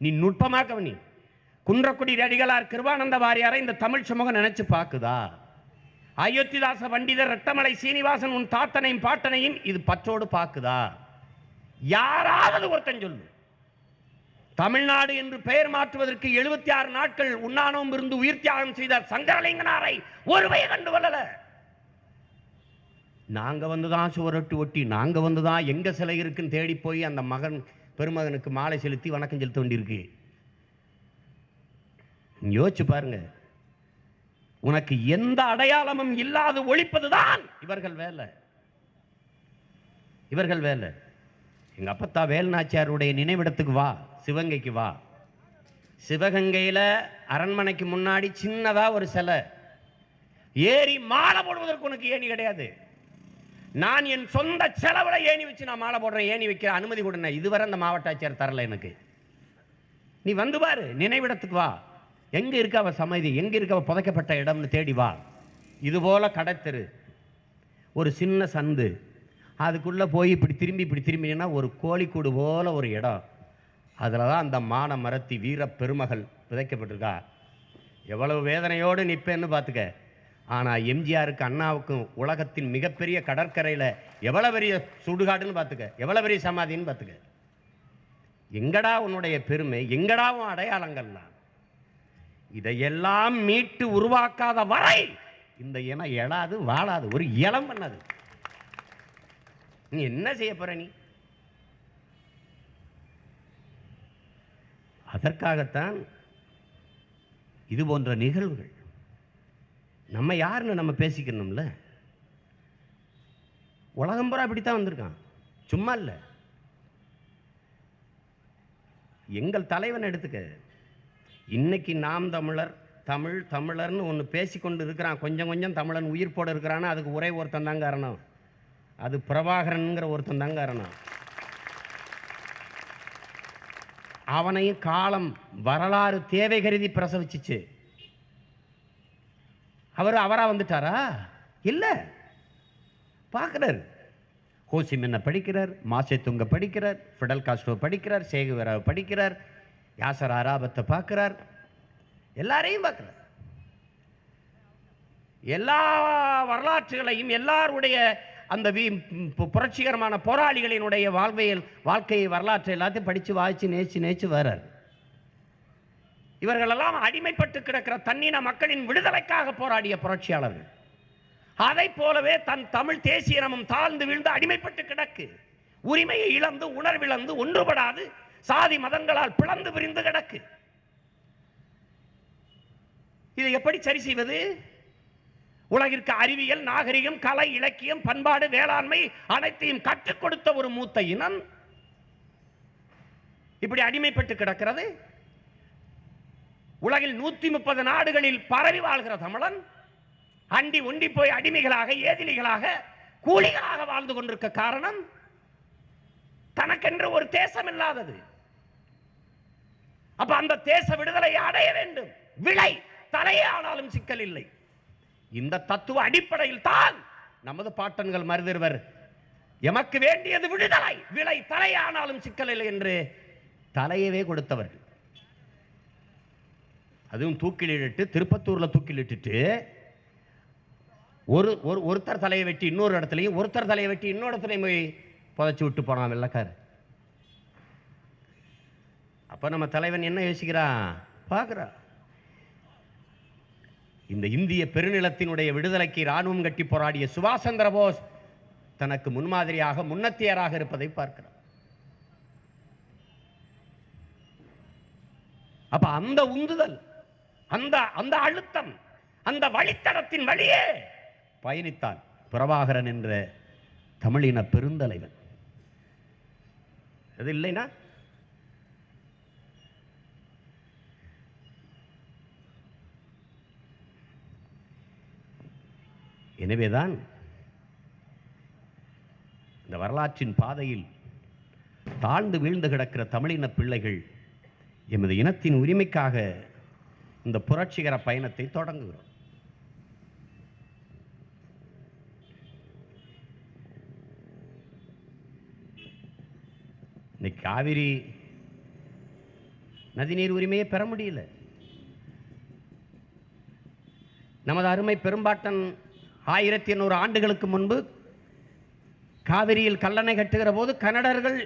நீ நுட்பமா கவனி. குன்றக்குடி அடிகளார் கிருபானந்த வாரியாரை இந்த தமிழ் சமூகம் நினைச்சு பார்க்குதா? அயோத்திதாச பண்டிதர் ரட்டமலை சீனிவாசன் உன் தாத்தனையும் பாட்டனையும் இது பற்றோடு பார்க்குதா? யாராவது ஒருத்தன் சொல்லு. தமிழ்நாடு என்று பெயர் மாற்றுவதற்கு 76 நாட்கள் உண்ணானோம் இருந்து உயிர் தியாகம் செய்த சங்கரலிங்கனாரை ஒருவையை கண்டு வரல. நாங்க வந்துதான் சுவரொட்டி ஒட்டி, நாங்க வந்துதான் எங்க சிலை இருக்குன்னு தேடி போய் அந்த மகன் பெருமகனுக்கு மாலை செலுத்தி வணக்கம் செலுத்த வேண்டியிருக்கு. யோசிச்சு பாருங்க. உனக்கு எந்த அடையாளமும் இல்லாது ஒழிப்பதுதான் இவர்கள் வேலை. இவர்கள் வேலை. எங்க அப்பத்தா வேலுநாச்சியாருடைய நினைவிடத்துக்கு வா, சிவகங்கைக்கு வா. சிவகங்கையில் அரண்மனைக்கு முன்னாடி சின்னதா ஒரு சிலை, ஏறி மாலை போடுவதற்கு உனக்கு ஏணி கிடையாது. நான் என் சொந்த செலவுல ஏணி வச்சு நான் மாலை போடுறேன், ஏணி வைக்க அனுமதி கொடுங்க. இதுவரை அந்த மாவட்ட ஆட்சியர் தரல எனக்கு. நீ வந்து பாரு, நினைவிடத்துக்கு வா. எங்க இருக்க அவ சமாதி, எங்க இருக்க அவ புதைக்கப்பட்ட இடம்னு தேடி வா. இது போல கடத்தெரு, ஒரு சின்ன சந்து, அதுக்குள்ள போய் இப்படி திரும்பினா ஒரு கோழிக்கூடு போல ஒரு இடம். அதில் தான் அந்த மான மரத்தி வீர பெருமகள் விதைக்கப்பட்டிருக்கா. எவ்வளவு வேதனையோடு நிற்பேன்னு பார்த்துக்க. ஆனால் எம்ஜிஆருக்கு அண்ணாவுக்கும் உலகத்தின் மிகப்பெரிய கடற்கரையில் எவ்வளோ பெரிய சுடுகாடுன்னு பார்த்துக்க, எவ்வளோ பெரிய சமாதின்னு பார்த்துக்க. எங்கடா உன்னுடைய பெருமை, எங்கடா உன் அடையாளங்கள்லாம்? இதையெல்லாம் மீட்டு உருவாக்காத வரை இந்த இனம் எழாது, வாழாது, ஒரு இளம் பண்ணாது. நீ என்ன செய்ய போற? நீ அதற்காகத்தான் இது போன்ற நிகழ்வுகள். நம்ம யாருன்னு நம்ம பேசிக்கணும்ல. உலகம் பூரா அப்படித்தான் வந்திருக்கான், சும்மா இல்லை. எங்கள் தலைவன் எடுத்துக்க. இன்னைக்கு நாம் தமிழர், தமிழர்னு ஒன்று பேசிக்கொண்டு இருக்கிறான். கொஞ்சம் கொஞ்சம் தமிழன் உயிர் போட இருக்கிறான்னா அதுக்கு ஒரே ஒருத்தன் தான் காரணம். அது பிரபாகரன்கிற ஒருத்தன் தான் காரணம். அவனையும் காலம் வரலாறு தேவை கருதி பிரசவிச்சிச்சு. அவரா வந்துட்டாரா? இல்ல. பார்க்கிறார், ஹோசிமின்ன படிக்கிறார், மாசேதுங்க படிக்கிறார், ஃபிடல் காஸ்ட்ரோ படிக்கிறார், சேகுவேராவை படிக்கிறார், யாசர் ஆராபத்தை பார்க்கிறார், எல்லாரையும் பார்க்கிறார். எல்லா வரலாற்றுகளையும், எல்லாருடைய அந்த புரட்சிகரமான போராளிகளினுடைய வாழ்க்கையை வரலாற்றை எல்லாத்தையும் படித்து வாய்ச்சி நேச்சு வர்றார். இவர்களெல்லாம் அடிமைப்பட்டு கிடக்கிற தன்னின மக்களின் விடுதலைக்காக போராடிய புரட்சியாளர்கள். அதை போலவே தன் தமிழ் தேசியனமும் தாழ்ந்து வீழ்ந்து அடிமைப்பட்டு கிடக்கு. உரிமையை இழந்து, உணர்விழந்து, ஒன்றுபடாது, சாதி மதங்களால் பிளந்து விரிந்து கிடக்கு. இதை எப்படி சரி செய்வது? உலகிற்கு அறிவியல், நாகரிகம், கலை, இலக்கியம், பண்பாடு, வேளாண்மை அனைத்தையும் கற்றுக் கொடுத்த ஒரு மூத்த இனம் இப்படி அடிமைப்பட்டு கிடக்கிறது. உலகில் 130 நாடுகளில் பரவி வாழ்கிற தமிழன் அண்டி ஒண்டி போய் அடிமைகளாக, ஏதிலிகளாக, கூலிகளாக வாழ்ந்து கொண்டிருக்க காரணம் தனக்கென்று ஒரு தேசம் இல்லாதது. அப்ப அந்த தேச விடுதலை அடைய வேண்டும். விளை தலையே ஆனாலும் சிக்கல் இல்லை. இந்த தத்துவ அடிப்படையில் தான் நமது பாட்டன்கள் மருதிருவர் எமக்கு வேண்டியது விடுதலை, விளை தலையானாலும் சிக்கல் இல்லை என்று தலையவே கொடுத்தவர்கள். அதுவும் தூக்கிலிட்டு, திருப்பத்தூர்ல தூக்கிலிட்டு ஒருத்தர் தலையை வெட்டி இன்னொரு இடத்துலையும், ஒருத்தர் தலையை வெட்டி இன்னொரு இடத்துலையும் போய் புதைச்சி விட்டு போனான் வெள்ளக்கார். அப்ப நம்ம தலைவன் என்ன யோசிக்கிறான் பார்க்கிறான். இந்த இந்திய பெருநிலத்தினுடைய விடுதலைக்கு ராணுவம் கட்டி போராடிய சுபாஷ் சந்திர போஸ் தனக்கு முன்மாதிரியாக, முன்னத்தியராக இருப்பதை பார்க்கிறார். அப்ப அந்த உந்துதல், அந்த அழுத்தம், அந்த வழித்தடத்தின் வழியே பயணித்தான் பிரபாகரன் என்ற தமிழின பெருந்தலைவன். அது இல்லைனா எனவேதான் இந்த வரலாற்றின் பாதையில் தாழ்ந்து வீழ்ந்து கிடக்கிற தமிழின பிள்ளைகள் எமது இனத்தின் உரிமைக்காக இந்த புரட்சிகர பயணத்தை தொடங்குகிறோம். இன்னைக்கு காவிரி நதிநீர் உரிமையை பெற முடியல. நமது அருமை பெரும்பாட்டன் 1800 ஆண்டுகளுக்கு முன்பு காவிரியில் கல்லணை கட்டுகிற போது கன்னடர்கள்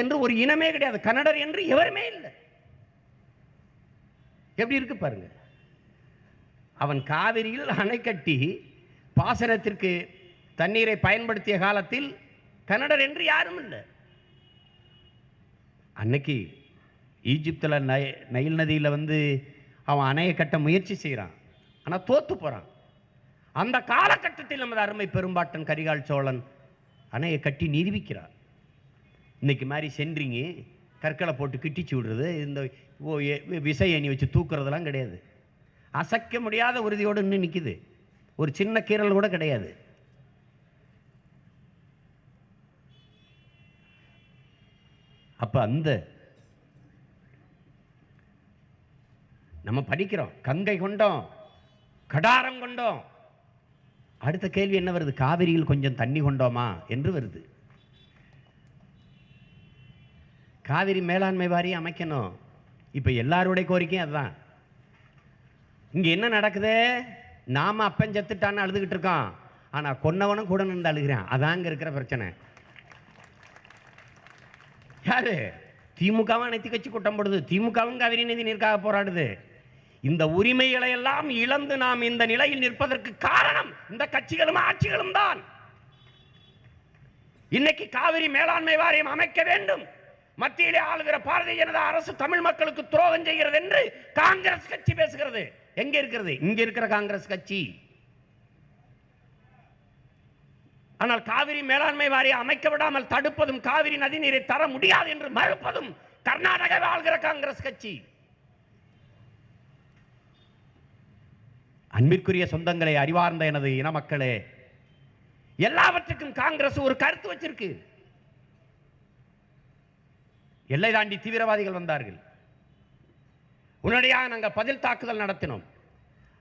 என்று ஒரு இனமே கிடையாது. கன்னடர் என்று எவருமே இல்லை. எப்படி இருக்கு பாருங்க. அவன் காவிரியில் அணை கட்டி பாசனத்திற்கு தண்ணீரை பயன்படுத்திய காலத்தில் கன்னடர் என்று யாரும் இல்லை. அன்னைக்கு ஈஜிப்தில் நைல் நதியில் அவன் அணையை கட்ட முயற்சி செய்கிறான், ஆனால் தோத்து போகிறான். அந்த காலகட்டத்தில் நமது அருமை பெரும்பாட்டன் கரிகால் சோழன் அணையை கட்டி நிரூபிக்கிறார். இன்னைக்கு மாதிரி சென்றிங்க கற்களை போட்டு கிட்டிச்சு விடுறது, இந்த விசை அணி வச்சு தூக்குறதெல்லாம் கிடையாது. அசைக்க முடியாத உறுதியோடு இன்னும் நிற்குது. ஒரு சின்ன கீறல் கூட கிடையாது. அப்ப அந்த நம்ம படிக்கிறோம், கங்கை கொண்டோம், கடாரம் கொண்டோம். அடுத்த கேள்வி என்ன வருது? காவிரியில் கொஞ்சம் தண்ணி கொண்டோமா என்று வருது. காவிரி மேலாண்மை வாரியம் அமைக்கணும். இப்ப எல்லாருடைய கோரிக்கையும் அதுதான். இங்க என்ன நடக்குது? நாம அப்பன் செத்துட்டான்னு அழுதுகிட்டு இருக்கோம், ஆனா கொன்னவனும் கூட நின்று அழுகிறேன். அதாங்க இருக்கிற பிரச்சனை. யாரு? திமுகவும் அனைத்து கட்சி கூட்டம் போடுது, திமுகவும் காவிரி நதி நீருக்காக போராடுது. இந்த உரிமைகளை எல்லாம் இழந்து நாம் இந்த நிலையில் நிற்பதற்கு காரணம் இந்த கட்சிகளும் ஆட்சிகளும் தான். இன்னைக்கு காவிரி மேலாண்மை வாரியம் அமைக்க வேண்டும். மத்தியிலே ஆளுகிற பாரதிய ஜனதா அரசு தமிழ் மக்களுக்கு துரோகம் செய்கிறது என்று காங்கிரஸ் கட்சி பேசுகிறது. எங்க இருக்கிறது? இங்க இருக்கிற காங்கிரஸ் கட்சி. ஆனால் காவிரி மேலாண்மை வாரியம் அமைக்க விடாமல் தடுப்பதும், காவிரி நதி நீரை தர முடியாது என்று மறுப்பதும் கர்நாடக ஆளுகிற காங்கிரஸ் கட்சி. அன்பிற்குரிய சொந்தங்களே, அறிவார்ந்த எனது இன மக்களே, எல்லாவற்றுக்கும் காங்கிரஸ் ஒரு கருத்து வச்சிருக்கு. எல்லை தாண்டி தீவிரவாதிகள் வந்தார்கள், உடனடியாக நாங்கள் பதில் தாக்குதல் நடத்தினோம்,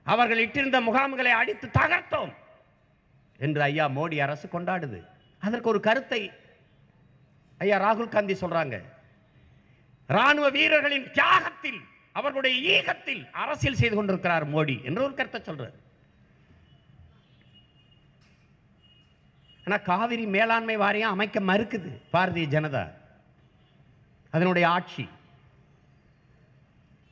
அவர்கள் இட்டிருந்த முகாம்களை அடித்து தகர்த்தோம் என்று ஐயா மோடி அரசு கொண்டாடுது. அதற்கு ஒரு கருத்தை ஐயா ராகுல் காந்தி சொல்றாங்க. ராணுவ வீரர்களின் தியாகத்தில், அவர்களுடைய ஈகத்தில் அரசியல் செய்து கொண்டிருக்கிறார் மோடி என்று ஒரு கருத்தை சொல்றார். ஆனா காவிரி மேலாண்மை வாரியம் அமைக்க மறுக்குது பாரதிய ஜனதா, அதனுடைய ஆட்சி.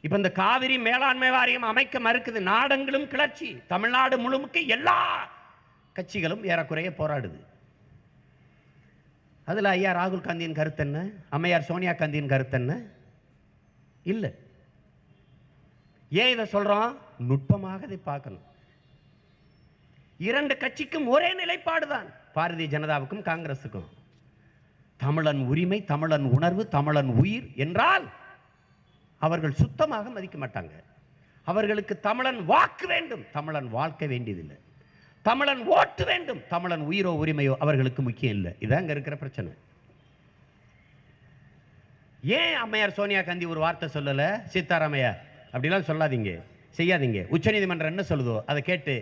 இப்ப இந்த காவிரி மேலாண்மை வாரியம் அமைக்க மறுக்குது. நாடெங்கிலும் கிளர்ச்சி, தமிழ்நாடு முழுமுக்கு எல்லா கட்சிகளும் ஏறக்குறைய போராடுது. அதுல ஐயா ராகுல் காந்தியின் கருத்து என்ன? அம்மையார் சோனியா காந்தியின் கருத்து என்ன? இல்ல. ஏன் இதை சொல்றோம்? நுட்பமாக இதை பார்க்கணும். இரண்டு கட்சிக்கும் ஒரே நிலைப்பாடுதான், பாரதிய ஜனதாவுக்கும் காங்கிரசுக்கும். தமிழன் உரிமை, தமிழன் உணர்வு, தமிழன் உயிர் என்றால் அவர்கள் சுத்தமாக மதிக்க மாட்டாங்க. அவர்களுக்கு தமிழன் வாக்கு வேண்டும், தமிழன் வாழ்க்கை வேண்டியதில்லை. தமிழன் ஓட்டு வேண்டும், தமிழன் உயிரோ உரிமையோ அவர்களுக்கு முக்கியம் இல்லை. இதான் அங்க இருக்கிற பிரச்சனை. ஏன் அம்மையார் சோனியா காந்தி ஒரு வார்த்தை சொல்லல? சீதாராமையா அப்படிலாம் சொல்லாதீங்க, செய்யாதீங்க. உச்சநீதிமன்றம் என்ன சொல்லுதோ அதை கேட்டு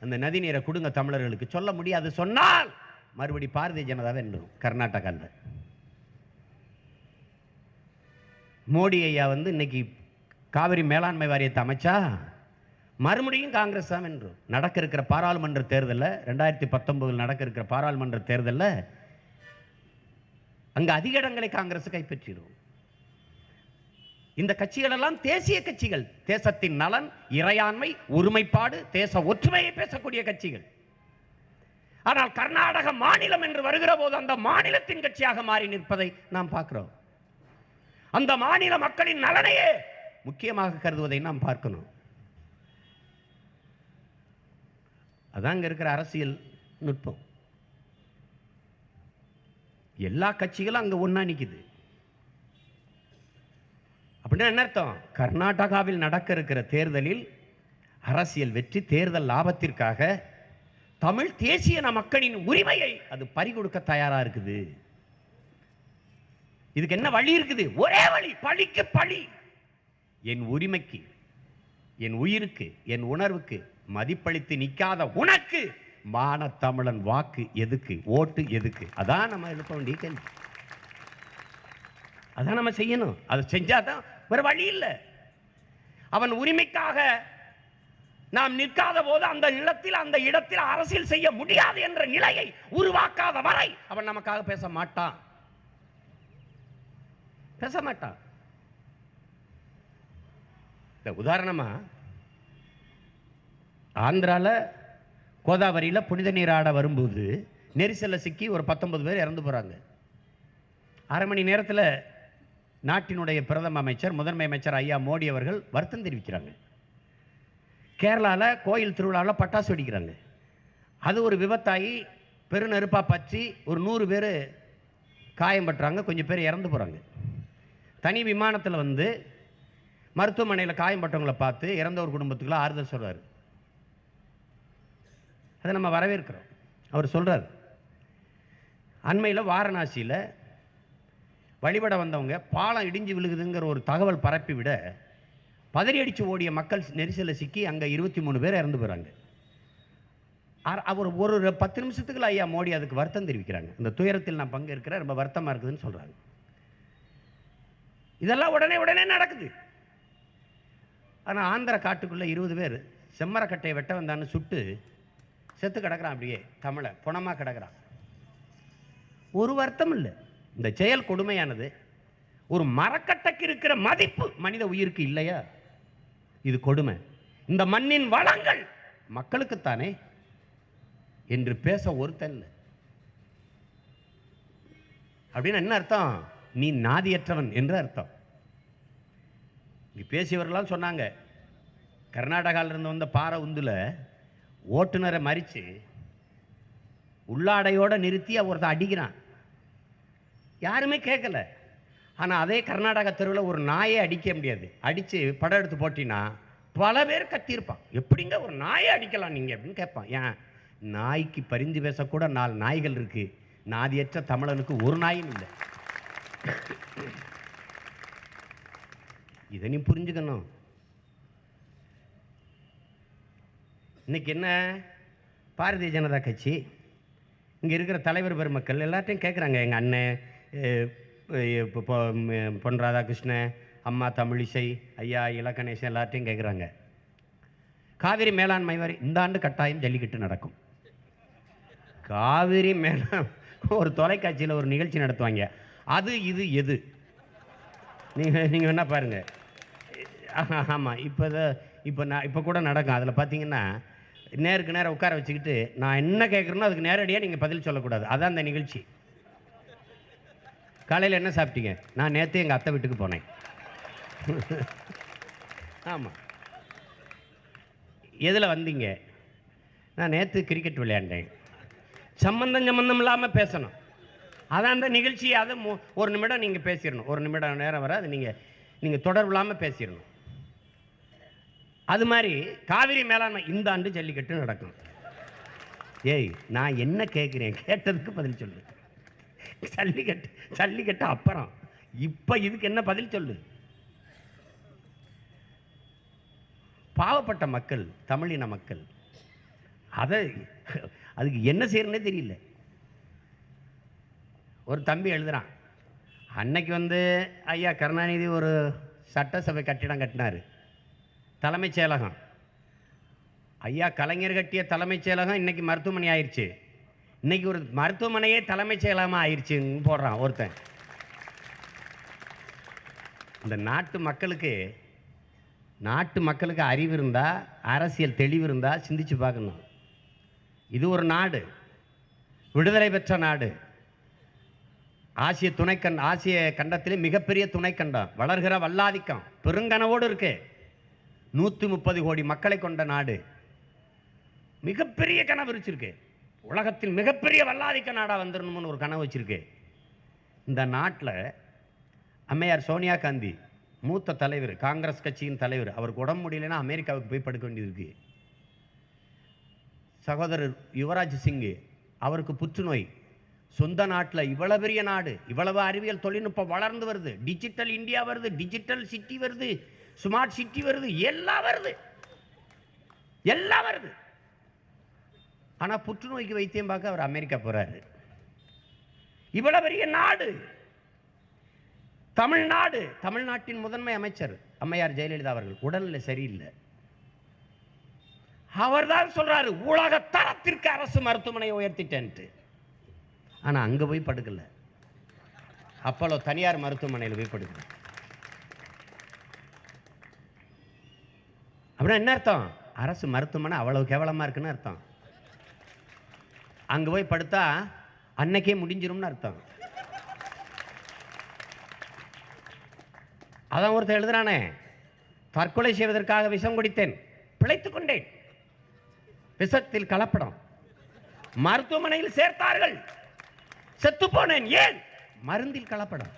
அந்த நதி நீரை கொடுங்க தமிழர்களுக்கு சொல்ல முடியாது. சொன்னால் மறுபடி பாரதிய ஜனதாவை என்னும் கர்நாடகாவில் மோடி ஐயா இன்னைக்கு காவிரி மேலாண்மை வாரியத்தை அமைச்சா மறுபடியும் காங்கிரஸ் தான் என்றும். நடக்க இருக்கிற பாராளுமன்ற தேர்தலில் 2019 நடக்க இருக்கிற பாராளுமன்ற தேர்தலில் அங்க அதிக இடங்களை காங்கிரஸ் கைப்பற்றிடும். இந்த கட்சிகள் எல்லாம் தேசிய கட்சிகள், தேசத்தின் நலன், இறையாண்மை, ஒருமைப்பாடு, தேச ஒற்றுமையை பேசக்கூடிய கட்சிகள். ஆனால் கர்நாடக மாநிலம் என்று வருகிற போது அந்த மாநிலத்தின் கட்சியாக மாறி நிற்பதை நாம் பார்க்கிறோம். அந்த மாநில மக்களின் நலனையே முக்கியமாக கருதுவதை நாம் பார்க்கணும். அதான் அங்க இருக்கிற அரசியல் நுட்பம். எல்லா கட்சிகளும் அங்க ஒண்ணா நிக்குது. அப்படின்னா என்ன அர்த்தம்? கர்நாடகாவில் நடக்க இருக்கிற தேர்தலில் அரசியல் வெற்றி, தேர்தல் லாபத்திற்காக தமிழ் தேசிய மக்களின் உரிமையை அது பறிகொடுக்க தயாரா இருக்குது. இதுக்கு என்ன வழி இருக்குது? ஒரே வழி, பழிக்கு பழி. என் உரிமைக்கு, என் உயிருக்கு, என் உணர்வுக்கு மதிப்பளித்து நிற்காத உனக்கு மான தமிழன் வாக்கு எதுக்கு? ஓட்டு எதுக்கு? அதான் நம்ம எழுப்ப வேண்டிய கேள்வி. அதான் நம்ம செய்யணும். அதை செஞ்சாதான் வேற வழி இல்லை. அவன் உரிமைக்காக நாம் நிற்காத போது அந்த நிலத்தில் அந்த இடத்தில் அரசியல் செய்ய முடியாது என்ற நிலையை உருவாக்காத வரை அவன் நமக்காக பேச மாட்டான். உதாரணமா ஆந்திரால கோதாவரியில புனித நீராட வரும்போது நெரிசல்ல சிக்கி ஒரு 19 பேர் இறந்து போறாங்க. அரை மணி நேரத்தில் நாட்டினுடைய பிரதம அமைச்சர் முதன்மை அமைச்சர் ஐயா மோடி அவர்கள் வருத்தம் தெரிவிக்கிறாங்க. கேரளாவில் கோயில் திருவிழாவில் பட்டாசு வெடிக்கிறாங்க. அது ஒரு விபத்தாகி பெருநெருப்பாக பற்றி ஒரு 100 பேர் காயம்பட்டுறாங்க, கொஞ்சம் பேர் இறந்து போகிறாங்க. தனி விமானத்தில் வந்து மருத்துவமனையில் காயம்பட்டவங்களை பார்த்து இறந்தவர் குடும்பத்துக்குள்ள ஆறுதல் சொல்கிறார். அதை நம்ம வரவேற்கிறோம். அவர் சொல்கிறார், அண்மையில் வாரணாசியில் வழிபட வந்தவங்க பாலம் இடிஞ்சு விழுகுதுங்கிற ஒரு தகவல் பரப்பி விட பதறி அடித்து ஓடிய மக்கள் நெரிசலில் சிக்கி அங்கே 23 பேர் இறந்து போகிறாங்க. அவர் ஒரு 10 நிமிஷத்துக்குள்ள ஐயா மோடி அதுக்கு வருத்தம் தெரிவிக்கிறாங்க. இந்த துயரத்தில் நான் பங்கேற்கிறேன், ரொம்ப வருத்தமாக இருக்குதுன்னு சொல்கிறாங்க. இதெல்லாம் உடனே நடக்குது. ஆனால் ஆந்திர காட்டுக்குள்ளே 20 பேர் செம்மரக்கட்டையை வெட்ட வந்தான்னு சுட்டு செத்து கிடக்கிறான். அப்படியே தமிழை புணமாக கிடக்கிறான். ஒரு வருத்தம் இல்லை. இந்த செயல் கொடுமையானது. ஒரு மரக்கட்டைக்கு இருக்கிற மதிப்பு மனித உயிருக்கு இல்லையா? இது கொடுமை. இந்த மண்ணின் வளங்கள் மக்களுக்குத்தானே என்று பேச ஒருத்தன் இல்லை. அப்படின்னு என்ன அர்த்தம்? நீ நாதியற்றவன் என்று அர்த்தம். இங்கே பேசியவர்களாம் சொன்னாங்க, கர்நாடகாவிலிருந்து வந்த பாறை உந்துல ஓட்டுநரை மறித்து உள்ளாடையோடு நிறுத்தி ஒருத்தன் அடிக்கிறான். யாருமே கேட்கல. ஆனால் அதே கர்நாடகா தெருவில் ஒரு நாயை அடிக்க முடியாது. அடித்து படம் எடுத்து போட்டினா பல பேர் கத்தியிருப்பான். எப்படிங்க ஒரு நாயை அடிக்கலாம் நீங்கள் அப்படின்னு கேட்பான். ஏன்? நாய்க்கு பரிந்து பேசக்கூட 4 நாய்கள் இருக்கு. நாதியற்ற தமிழனுக்கு ஒரு நாயும் இல்லை. இதை நீ புரிஞ்சுக்கணும். இன்னைக்கு என்ன, பாரதிய ஜனதா கட்சி இங்கே இருக்கிற தலைவர் பெருமக்கள் எல்லாத்தையும் கேட்குறாங்க. எங்கள் அண்ணன் பொன் ராதாகிருஷ்ணன், அம்மா தமிழிசை, ஐயா இலக்கணேசன் எல்லாத்தையும் கேட்குறாங்க, காவிரி மேலாண்மை வரை இந்த ஆண்டு கட்டாயம் ஜல்லிக்கட்டு நடக்கும். காவிரி மேலாண் ஒரு தொலைக்காட்சியில் ஒரு நிகழ்ச்சி நடத்துவாங்க. அது இது எது நீங்கள் வேணா பாருங்கள். ஆமாம், இப்போ கூட நடக்கும். அதில் பார்த்தீங்கன்னா நேருக்கு நேரம் உட்கார வச்சுக்கிட்டு நான் என்ன கேட்குறேனோ அதுக்கு நேரடியாக நீங்கள் பதில் சொல்லக்கூடாது. அதான் அந்த நிகழ்ச்சி. காலையில் என்ன சாப்பிட்டீங்க? நான் நேற்று எங்கள் அத்தை வீட்டுக்கு போனேன். ஆமாம். எதில் வந்தீங்க? நான் நேற்று கிரிக்கெட் விளையாண்டேன். சம்பந்தம் இல்லாமல் பேசணும். அதான் அந்த நிகழ்ச்சி. அதை ஒரு நிமிடம் நீங்கள் பேசிடணும். ஒரு நிமிடம் நேரம் வர அது நீங்கள் தொடர்பு இல்லாமல் பேசிடணும். அது மாதிரி காவிரி மேலாண்மை இந்த ஆண்டு ஜல்லிக்கட்டு நடக்கும். ஏய், நான் என்ன கேட்குறேன்? கேட்டதுக்கு பதில் சொல்லு. ஜல்லிக்கட்டு அப்புறம், இப்போ இதுக்கு என்ன பதில் சொல்லு? பாவப்பட்ட மக்கள், தமிழின மக்கள், அதுக்கு என்ன செய்யறனே தெரியல. ஒரு தம்பி எழுதுறான், அன்னைக்கு ஐயா கருணாநிதி ஒரு சட்டசபை கட்டிடம் கட்டினார், தலைமைச் செயலகம். ஐயா கலைஞர் கட்டிய தலைமைச் செயலகம் இன்னைக்கு மருத்துவமனை ஆயிடுச்சு. இன்னைக்கு ஒரு மருத்துவமனையே தலைமைச் செயலகமாக ஆயிடுச்சுன்னு போடுறான் ஒருத்தன். இந்த நாட்டு மக்களுக்கு அறிவு இருந்தால், அரசியல் தெளிவு இருந்தால் சிந்திச்சு பார்க்கணும். இது ஒரு நாடு, விடுதலை பெற்ற நாடு. ஆசிய கண்டத்திலே மிகப்பெரிய துணைக்கண்டம், வளர்கிற வல்லாதிக்கம், பெருங்கனவோடு இருக்கு. 130 கோடி மக்களை கொண்ட நாடு. மிகப்பெரிய கனவு வச்சிருக்கு. உலகத்தில் மிகப்பெரிய வல்லாதிக்க நாடாக வந்துடணும்னு ஒரு கனவு வச்சிருக்கு. இந்த நாட்டில் அம்மையார் சோனியா காந்தி, மூத்த தலைவர், காங்கிரஸ் கட்சியின் தலைவர், அவருக்கு உடம்பு முடியலைன்னா அமெரிக்காவுக்கு போய் படுக்க வேண்டியது. சகோதரர் யுவராஜ் சிங், அவருக்கு புற்றுநோய். சொந்த நாட்டில் இவ்வளவு பெரிய நாடு, இவ்வளவு அறிவியல் தொழில்நுட்பம் வளர்ந்து வருது, டிஜிட்டல் இந்தியா வருது, டிஜிட்டல் சிட்டி வருது, ஸ்மார்ட் சிட்டி வருது, எல்லாம் வருது. ஆனால் புற்றுநோய்க்கு வைத்தியம் பார்க்க அவர் அமெரிக்கா போறாரு. இவ்வளவு பெரிய நாடு. தமிழ்நாட்டின் முதன்மை அமைச்சர் அம்மையார் ஜெயலலிதா அவர்கள் உடல்நிலை சரியில்லை. அவர் தான் சொல்றாரு உலக தரத்திற்கு அரசு மருத்துவமனையை உயர்த்திட்டேன்ட்டு. ஆனா அங்க போய் படுக்கல, அப்போலோ தனியார் மருத்துவமனையில் போய் படுக்கல. அப்படின்னா என்ன அர்த்தம்? அரசு மருத்துவமனை அவ்வளவு கேவலமா இருக்குன்னு அர்த்தம். அங்க போய் படுத்தா அன்னைக்கே முடிஞ்சிரும்னு அர்த்தம். அதான் ஒருத்தர் எழுதுறானே, தற்கொலை செய்வதற்காக விஷம் குடித்தேன், பிழைத்துக் கொண்டேன், விஷத்தில் கலப்படம், மருத்துவமனையில் சேர்த்தார்கள், செத்து போனேன், ஏன்? மருந்தில் கலப்படம்.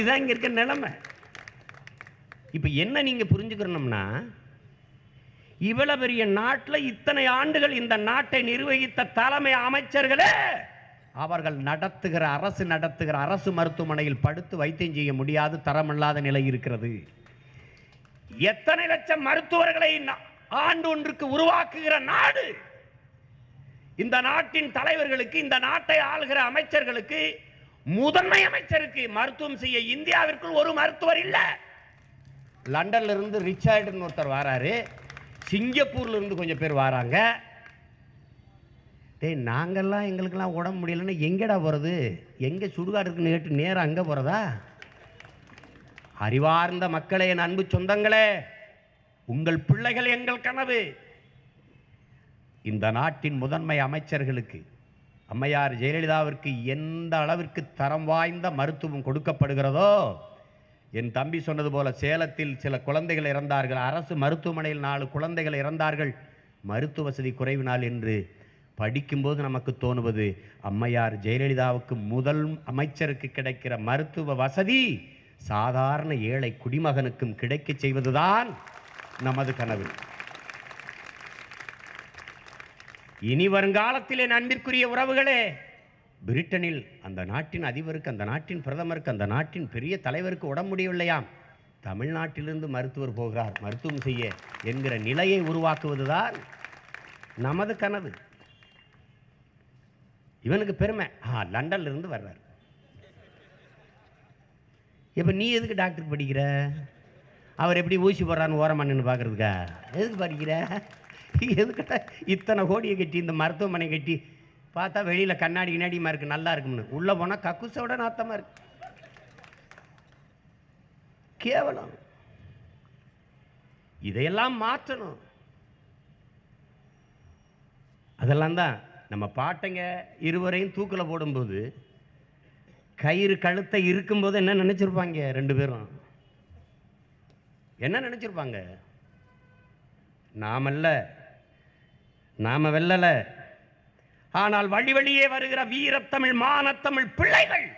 இதான் இங்க இருக்க நிலைமை. இப்ப என்ன நீங்க புரிஞ்சுக்கணும்னா, இவ்வளவு பெரிய நாட்டில் இத்தனை ஆண்டுகள் இந்த நாட்டை நிர்வகித்த தலைமை அமைச்சர்களே அவர்கள் அரசு நடத்துகிற அரசு மருத்துவமனையில் படுத்து வைத்தியம் செய்ய முடியாது, தரமில்லாத நிலை இருக்கிறது. எத்தனை லட்சம் மருத்துவர்களை ஆண்டு ஒன்றுக்கு உருவாக்குகிற நாடு. இந்த நாட்டின் தலைவர்களுக்கு, இந்த நாட்டை ஆளுகிற அமைச்சர்களுக்கு, முதன்மை அமைச்சருக்கு மருத்துவம் செய்ய இந்தியாவிற்குள் ஒரு மருத்துவர் இல்லை. லண்டன்ல இருந்து ரிச்சார்ட்னு ஒருத்தர் வராரு, சிங்கப்பூர்ல இருந்து கொஞ்சம் பேர் வராங்க. நாங்கெல்லாம் எங்களுக்கெல்லாம் உடம்பு முடியலன்னா எங்கடா போறது? எங்க சுடுகாடு இருக்குன்னு கேட்டு நேரம் அங்க போறதா? அறிவார்ந்த மக்களே, என் அன்பு சொந்தங்களே, உங்கள் பிள்ளைகள் எங்கள் கனவு. இந்த நாட்டின் முதன்மை அமைச்சர்களுக்கு, அம்மையார் ஜெயலலிதாவிற்கு எந்த அளவிற்கு தரம் வாய்ந்த மருத்துவம் கொடுக்கப்படுகிறதோ, என் தம்பி சொன்னது போல சேலத்தில் சில குழந்தைகள் இறந்தார்கள், அரசு மருத்துவமனையில் 4 குழந்தைகள் இறந்தார்கள் மருத்துவ வசதி குறைவினால் என்று படிக்கும்போது நமக்கு தோணுவது, அம்மையார் ஜெயலலிதாவுக்கு முதல் அமைச்சருக்கு கிடைக்கிற மருத்துவ வசதி சாதாரண ஏழை குடிமகனுக்கும் கிடைக்க செய்வதுதான் நமது கனவு. இனி வருங்காலத்திலே அன்பிற்குரிய உறவுகளே, பிரிட்டனில் அந்த நாட்டின் அதிபருக்கு, அந்த நாட்டின் பிரதமருக்கு, அந்த நாட்டின் பெரிய தலைவருக்கு உடம்பு முடியவில்லையாம், தமிழ்நாட்டிலிருந்து மருத்துவர் போகிறார் மருத்துவம் செய்ய என்கிற நிலையை உருவாக்குவதுதான் நமது கனவு. இவனுக்கு பெருமை, லண்டன்ல இருந்து வர்றார். இப்ப நீ எதுக்கு டாக்டருக்கு படிக்கிற? அவர் எப்படி ஊசி போடுறான்னு ஓரமா நின்று பார்க்கறதுக்கா? எதுக்கு படிக்கிற? எதுக்கிட்ட இத்தனை கோடியை கட்டி இந்த மருத்துவமனை கட்டி பார்த்தா வெளியில கண்ணாடி கிண்ணாடிமா இருக்கு, நல்லா இருக்கும்னு, உள்ள போனா கக்குசோட நாத்தமா இருக்கு. கேவலம். இதையெல்லாம் மாற்றணும். அதெல்லாம் தான் நம்ம பாட்டைங்க இருவரையும் தூக்கில் போடும்போது கயிறு கழுத்தை இருக்கும்போது என்ன நினைச்சிருப்பாங்க? 2 பேரும் என்ன நினைச்சிருப்பாங்க? நாம வெல்லல, ஆனால் வழி வழியே வருகிற வீரத்தமிழ் மானத்தமிழ் பிள்ளைகள்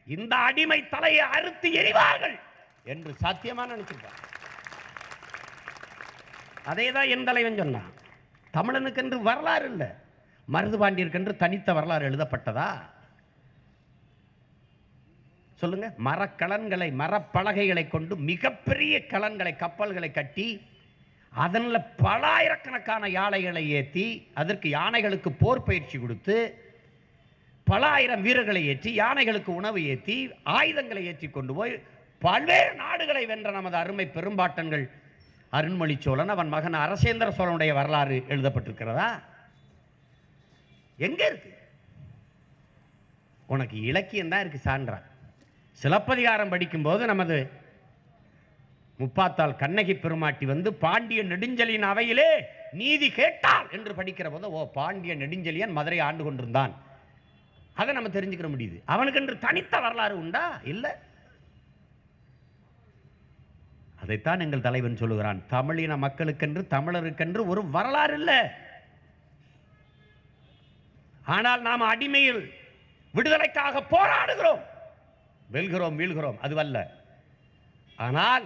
இந்த அடிமை தலையை அறுத்து எறிவார்கள் என்று சத்தியமா நினைச்சிருப்பாங்க. அதேதான் என் தலைவன் சொன்னான். தமிழனுக்கென்று வரலாறு இல்லை, மருதுபாண்டியருக்கென்று தனித்த வரலாறு எழுதப்பட்டதா? சொல்லுங்க. மரக்கலன்களை, மரப்பலகைகளை கொண்டு மிகப்பெரிய கலன்களை, கப்பல்களை கட்டி அதனில் பல ஆயிரக்கணக்கான யானைகளை ஏற்றி, அதற்கு யானைகளுக்கு போர் பயிற்சி கொடுத்து, பல ஆயிரம் வீரர்களை ஏற்றி, யானைகளுக்கு உணவு ஏற்றி, ஆயுதங்களை ஏற்றி கொண்டு போய் பல்வேறு நாடுகளை வென்ற நமது அருமை பெரும்பாட்டன்கள் அருண்மொழி சோழன், அவன் மகன் அரசேந்திர சோழனுடைய வரலாறு எழுதப்பட்டிருக்கிறதா? எங்க இருக்கு? உனக்கு இலக்கியம் தான் இருக்கு சான்றா. சிலப்பதிகாரம் படிக்கும் போது நமது முப்பாத்தாள் கண்ணகி பெருமாட்டி வந்து பாண்டிய நெடுஞ்செழியன் அவையிலே நீதி கேட்டாள் என்று படிக்கிற போது, ஓ, பாண்டிய நெடுஞ்செழியன் மதுரை ஆண்டு கொண்டிருந்தான், அதை நம்ம தெரிஞ்சுக்கிற முடியுது. அவனுக்கு என்று தனித்த வரலாறு உண்டா? இல்லை. அதைத்தான் எங்கள் தலைவன் சொல்லுகிறான், தமிழின மக்களுக்கென்று, தமிழருக்கென்று ஒரு வரலாறு இல்லை. ஆனால் நாம் அடிமையில் விடுதலைக்காக போராடுகிறோம், வெல்கிறோம், வீழ்கிறோம், அதுவல்ல. ஆனால்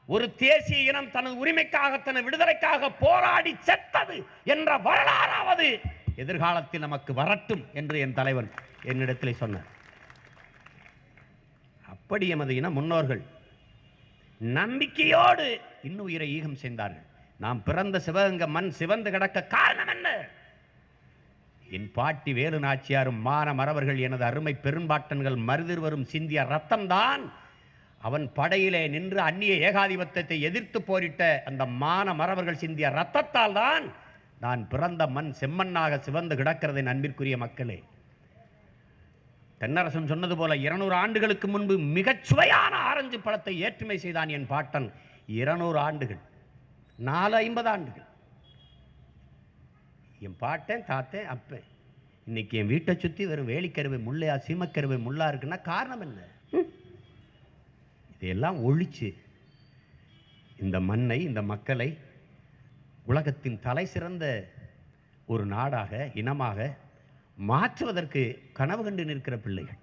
ஒரு தேசிய இனம் தனது உரிமைக்காக, தனது விடுதலைக்காக போராடி செத்தது என்ற வரலாறாவது எதிர்காலத்தில் நமக்கு வரட்டும் என்று என் தலைவன் என்னிடத்தில் சொன்னார். அப்படி எமது இன முன்னோர்கள் நம்பிக்கையோடு இன்னுயிரை ஈகம் செய்தார்கள். நாம் பிறந்த சிவகங்கை மண் சிவந்து கிடக்க காரணம் என்ன? என் பாட்டி வேலு நாச்சியாரும் மான மறவர்கள் எனது அருமை பெரும்பாட்டன்கள் மருதிருவரும் சிந்திய ரத்தம்தான் அவன் படையிலே நின்று அந்நிய ஏகாதிபத்தியத்தை எதிர்த்து போரிட்ட அந்த மான மறவர்கள் சிந்திய ரத்தத்தால் தான் நான் பிறந்த மண் செம்மண்ணாக சிவந்து கிடக்கிறது. அன்பிற்குரிய மக்களே, தென்னரசன் சொன்னது போல 200 ஆண்டுகளுக்கு முன்பு மிகச் சுவையான ஆரஞ்சு பழத்தை ஏற்றுமை செய்தான் என் பாட்டன். 200 ஆண்டுகள், 450 ஆண்டுகள் என் பாட்டன் தாத்தேன் அப்பேன். இன்னைக்கு என் வீட்டை சுற்றி வெறும் வேலிக்கருவை முள்ளையா சீமக்கருவை முள்ளா இருக்குன்னா காரணம் என்ன? இதையெல்லாம் ஒழிச்சு இந்த மண்ணை இந்த மக்களை உலகத்தின் தலை சிறந்த ஒரு நாடாக இனமாக மாற்றுவதற்கு கனவு கண்டு நிற்கிற பிள்ளைகள்.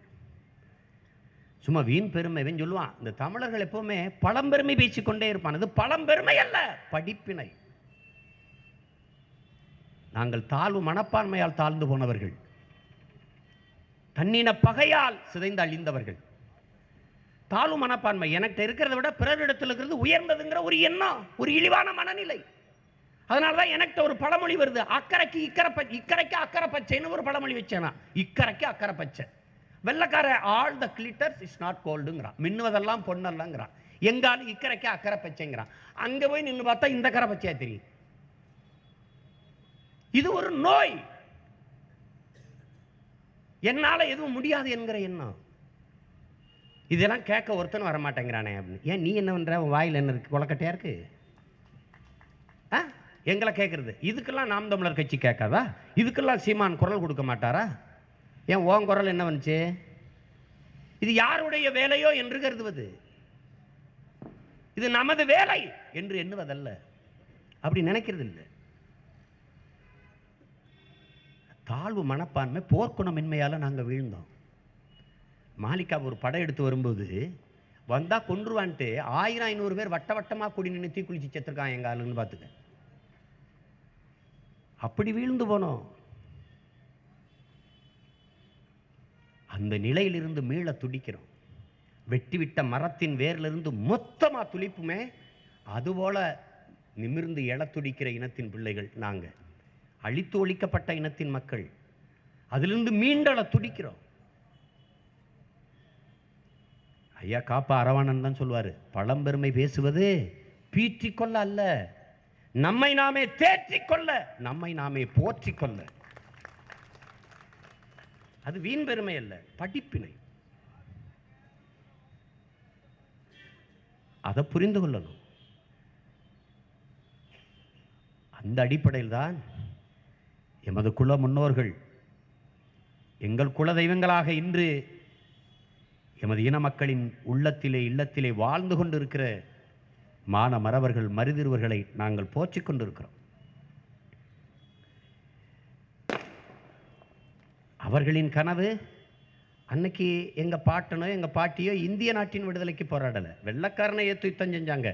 சும்மா வீண் பெருமை சொல்லுவான். இந்த தமிழர்கள் எப்பவுமே பழம்பெருமை பேசிக்கொண்டே இருப்பான். இது பழம்பெருமை அல்ல, படிப்பினை. நாங்கள் தாழ்வு மனப்பான்மையால் தாழ்ந்து போனவர்கள், தன்னின பகையால் சிதைந்து அழிந்தவர்கள். தாழ்வு மனப்பான்மை எனக்கு இருக்கிறத விட பிறரிடத்தில் இருக்கிறது உயர்ந்ததுங்கிற ஒரு எண்ணம், ஒரு இழிவான மனநிலை. அதனாலதான் எனக்கு ஒரு பழமொழி வருது, அக்கறைக்கு இக்கரைக்கு அக்கறை பச்சைன்னு ஒரு பழமொழி வச்சேனா. இக்கரைக்கு அக்கறை பச்சை. வெள்ளக்கார all the glitters is not கோல்டுங்கிறான், மின்னுவதெல்லாம் பொண்ணல்லங்கிறான். எங்காலும் இக்கரைக்கு அக்கறை பச்சைங்கிறான். அங்க போய் நின்று பார்த்தா இந்த கரை பச்சையா தெரியும். இது ஒரு நோய். என்னால எதுவும் முடியாது என்கிற எண்ணம். இதெல்லாம் கேட்க ஒருத்தனும் வரமாட்டேங்கிறானே அப்படின்னு. ஏன் நீ என்ன பண்ற? வாயில் என்ன இருக்கு? கொலக்கட்டையா இருக்கு? எங்களை கேட்கறது. இதுக்கெல்லாம் நாம் தமிழர் கட்சி கேட்காதா? இதுக்கெல்லாம் சீமான் குரல் கொடுக்க மாட்டாரா? ஏன் ஓன் குரல் என்ன வந்துச்சு? இது யாருடைய வேலையோ என்று கருதுவது, இது நமது வேலை என்று எண்ணுவதல்ல. அப்படி நினைக்கிறது இல்லை. தாழ்வு மனப்பான்மை, போர்க்குணமின்மையால நாங்கள் வீழ்ந்தோம். மாலிகா ஒரு படம் எடுத்து வரும்போது வந்தா கொன்றுவான்ட்டு 1000-500 பேர் வட்ட வட்டமாக கூடி நின்று தீக்குளிச்சு செத்துருக்கான் எங்க ஆளுன்னு பார்த்துக்க. அப்படி வீழ்ந்து போனோம். அந்த நிலையிலிருந்து மீள துடிக்கிறோம். வெட்டிவிட்ட மரத்தின் வேரிலிருந்து மொத்தமா துளிப்புமே அதுபோல நிமிர்ந்து எழ துடிக்கிற இனத்தின் பிள்ளைகள் நாங்க. அழித்து ஒழிக்கப்பட்ட இனத்தின் மக்கள். அதிலிருந்து மீண்டள துடிக்கிறோம். ஐயா காப்பா அரவாணன் தான் சொல்வாரு, பழம்பெருமை பேசுவது பீற்றிக்கொள்ள அல்ல, நம்மை நாமே தேற்றிக்கொள்ள, நம்மை நாமே போற்றிக்கொள்ள. அது வீண் பெருமை அல்ல, படிப்பினை. அதை புரிந்து கொள்ளணும். அந்த அடிப்படையில் தான் எமது குல முன்னோர்கள் எங்கள் குல தெய்வங்களாக இன்று எமது இன மக்களின் உள்ளத்திலே இல்லத்திலே வாழ்ந்து கொண்டிருக்கிற மான மறவர்கள் மருதிருவர்களை நாங்கள் போற்றிக் கொண்டிருக்கிறோம். அவர்களின் கனவு அன்னைக்கு எங்க பாட்டனோ எங்க பாட்டியோ இந்திய நாட்டின் விடுதலைக்கு போராடலை. வெள்ளக்காரனை ஏற்று யுத்தம் செஞ்சாங்க.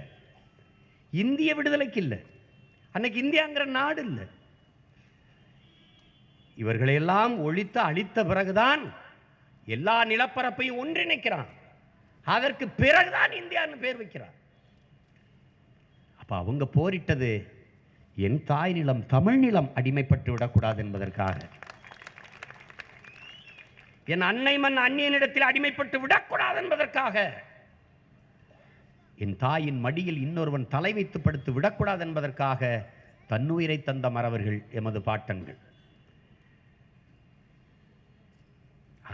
இந்திய விடுதலைக்கு இல்லை. அன்னைக்கு இந்தியாங்கிற நாடு இல்லை. இவர்களையெல்லாம் ஒழித்து அழித்த பிறகுதான் எல்லா நிலப்பரப்பையும் ஒன்றிணைக்கிறான். அதற்கு பிறகுதான் இந்தியான்னு பேர் வைக்கிறான். அப்ப அவங்க போரிட்டது என் தாய் நிலம் தமிழ் நிலம் அடிமைப்பட்டு விடக்கூடாது என்பதற்காக. என் அன்னை மண் அந்நியனிடத்தில் அடிமைப்பட்டு விடக்கூடாது என்பதற்காக. என் தாயின் மடியில் இன்னொருவன் தலை வைத்து படுத்து விடக்கூடாது என்பதற்காக தன்னுயிரை தந்த மறவர்கள் எமது பாட்டன்கள்.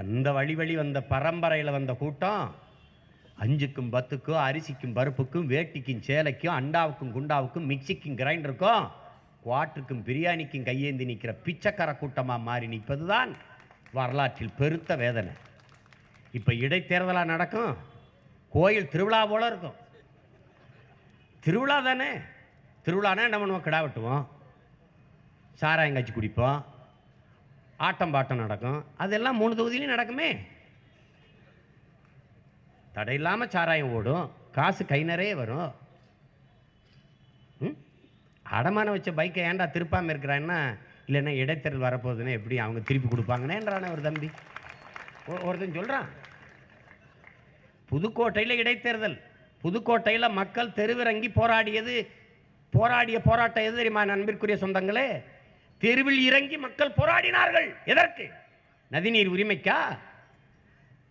அந்த வழி வந்த பரம்பரையில் வந்த கூட்டம் 5க்கும் 10க்கும் அரிசிக்கும் பருப்புக்கும் வேட்டிக்கும் சேலைக்கும் அண்டாவுக்கும் குண்டாவுக்கும் மிக்சிக்கும் கிரைண்டருக்கும் குவாட்டுக்கும் பிரியாணிக்கும் கையேந்தி நிற்கிற பிச்சைக்கார கூட்டமாக மாறி நிற்பதுதான் வரலாற்றில் பெருத்த வேதனை. இப்போ இடைத்தேர்தலாக நடக்கும், கோயில் திருவிழா போல இருக்கும். திருவிழா தானே. திருவிழானா என்ன பண்ணுவோம்? கிடா வெட்டுவோம், சாராயம் காய்ச்சி குடிப்போம், ஆட்டம் பாட்டம் நடக்கும். அதெல்லாம் 3 தொகுதியிலையும் நடக்குமே. தடையில்லாமல் சாராயம் ஓடும், காசு கை நிறைய வரும். அடமான வச்ச பைக்கை ஏன்டா திருப்பாமல் இருக்கிறான்னா, இல்லைன்னா இடைத்தேர்தல் வரப்போகுதுன்னு எப்படி அவங்க திருப்பி கொடுப்பாங்கன்னேன்றான ஒரு தம்பி ஒருத்தன் சொல்கிறான். புதுக்கோட்டையில் இடைத்தேர்தல். புதுக்கோட்டையில் மக்கள் தெருவிறங்கி போராடிய போராட்டம் எது தெரியுமா? நண்பிற்குரிய சொந்தங்களே, தெருவில் இறங்கி மக்கள் போராடினார்கள். எதற்கு? நதிநீர் உரிமைக்கா,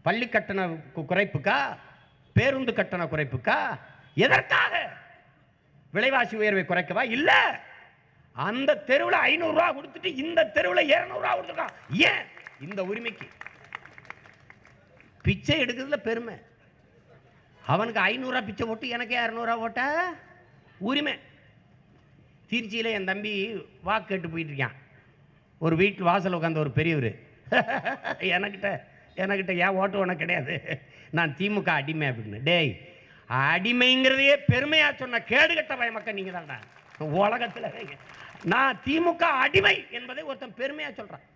பள்ளி கட்டண குறைப்புக்கா, பேருந்து கட்டண குறைப்புக்கா? எதற்காக? விலைவாசி உயர்வை குறைக்கவா? இல்ல. அந்த தெருவில் 500 ரூபாய் கொடுத்துட்டு இந்த தெருவில் 200 ரூபாய் கொடுத்துருக்கான். ஏன்? இந்த உரிமைக்கு. பிச்சை எடுக்கிறதுல பெருமை. அவனுக்கு 500 ரூபாய் பிச்சை போட்டு எனக்கு 200 ரூபாய் போட்ட உரிமை. திருச்சியில் என் தம்பி வாக்கு கேட்டு போயிட்டு இருக்கான். ஒரு வீட்டில் வாசல் உட்காந்த ஒரு பெரியவர், எனக்கிட்ட ஏன் ஓட்டு உனக்கு கிடையாது, நான் திமுக அடிமை அப்படின்னு. டேய், அடிமைங்கிறதையே பெருமையா சொன்ன கேடுகட்ட பயமக்க நீங்க தான்டா உலகத்தில். நான் திமுக அடிமை என்பதை ஒருத்தன் பெருமையா சொல்றான்.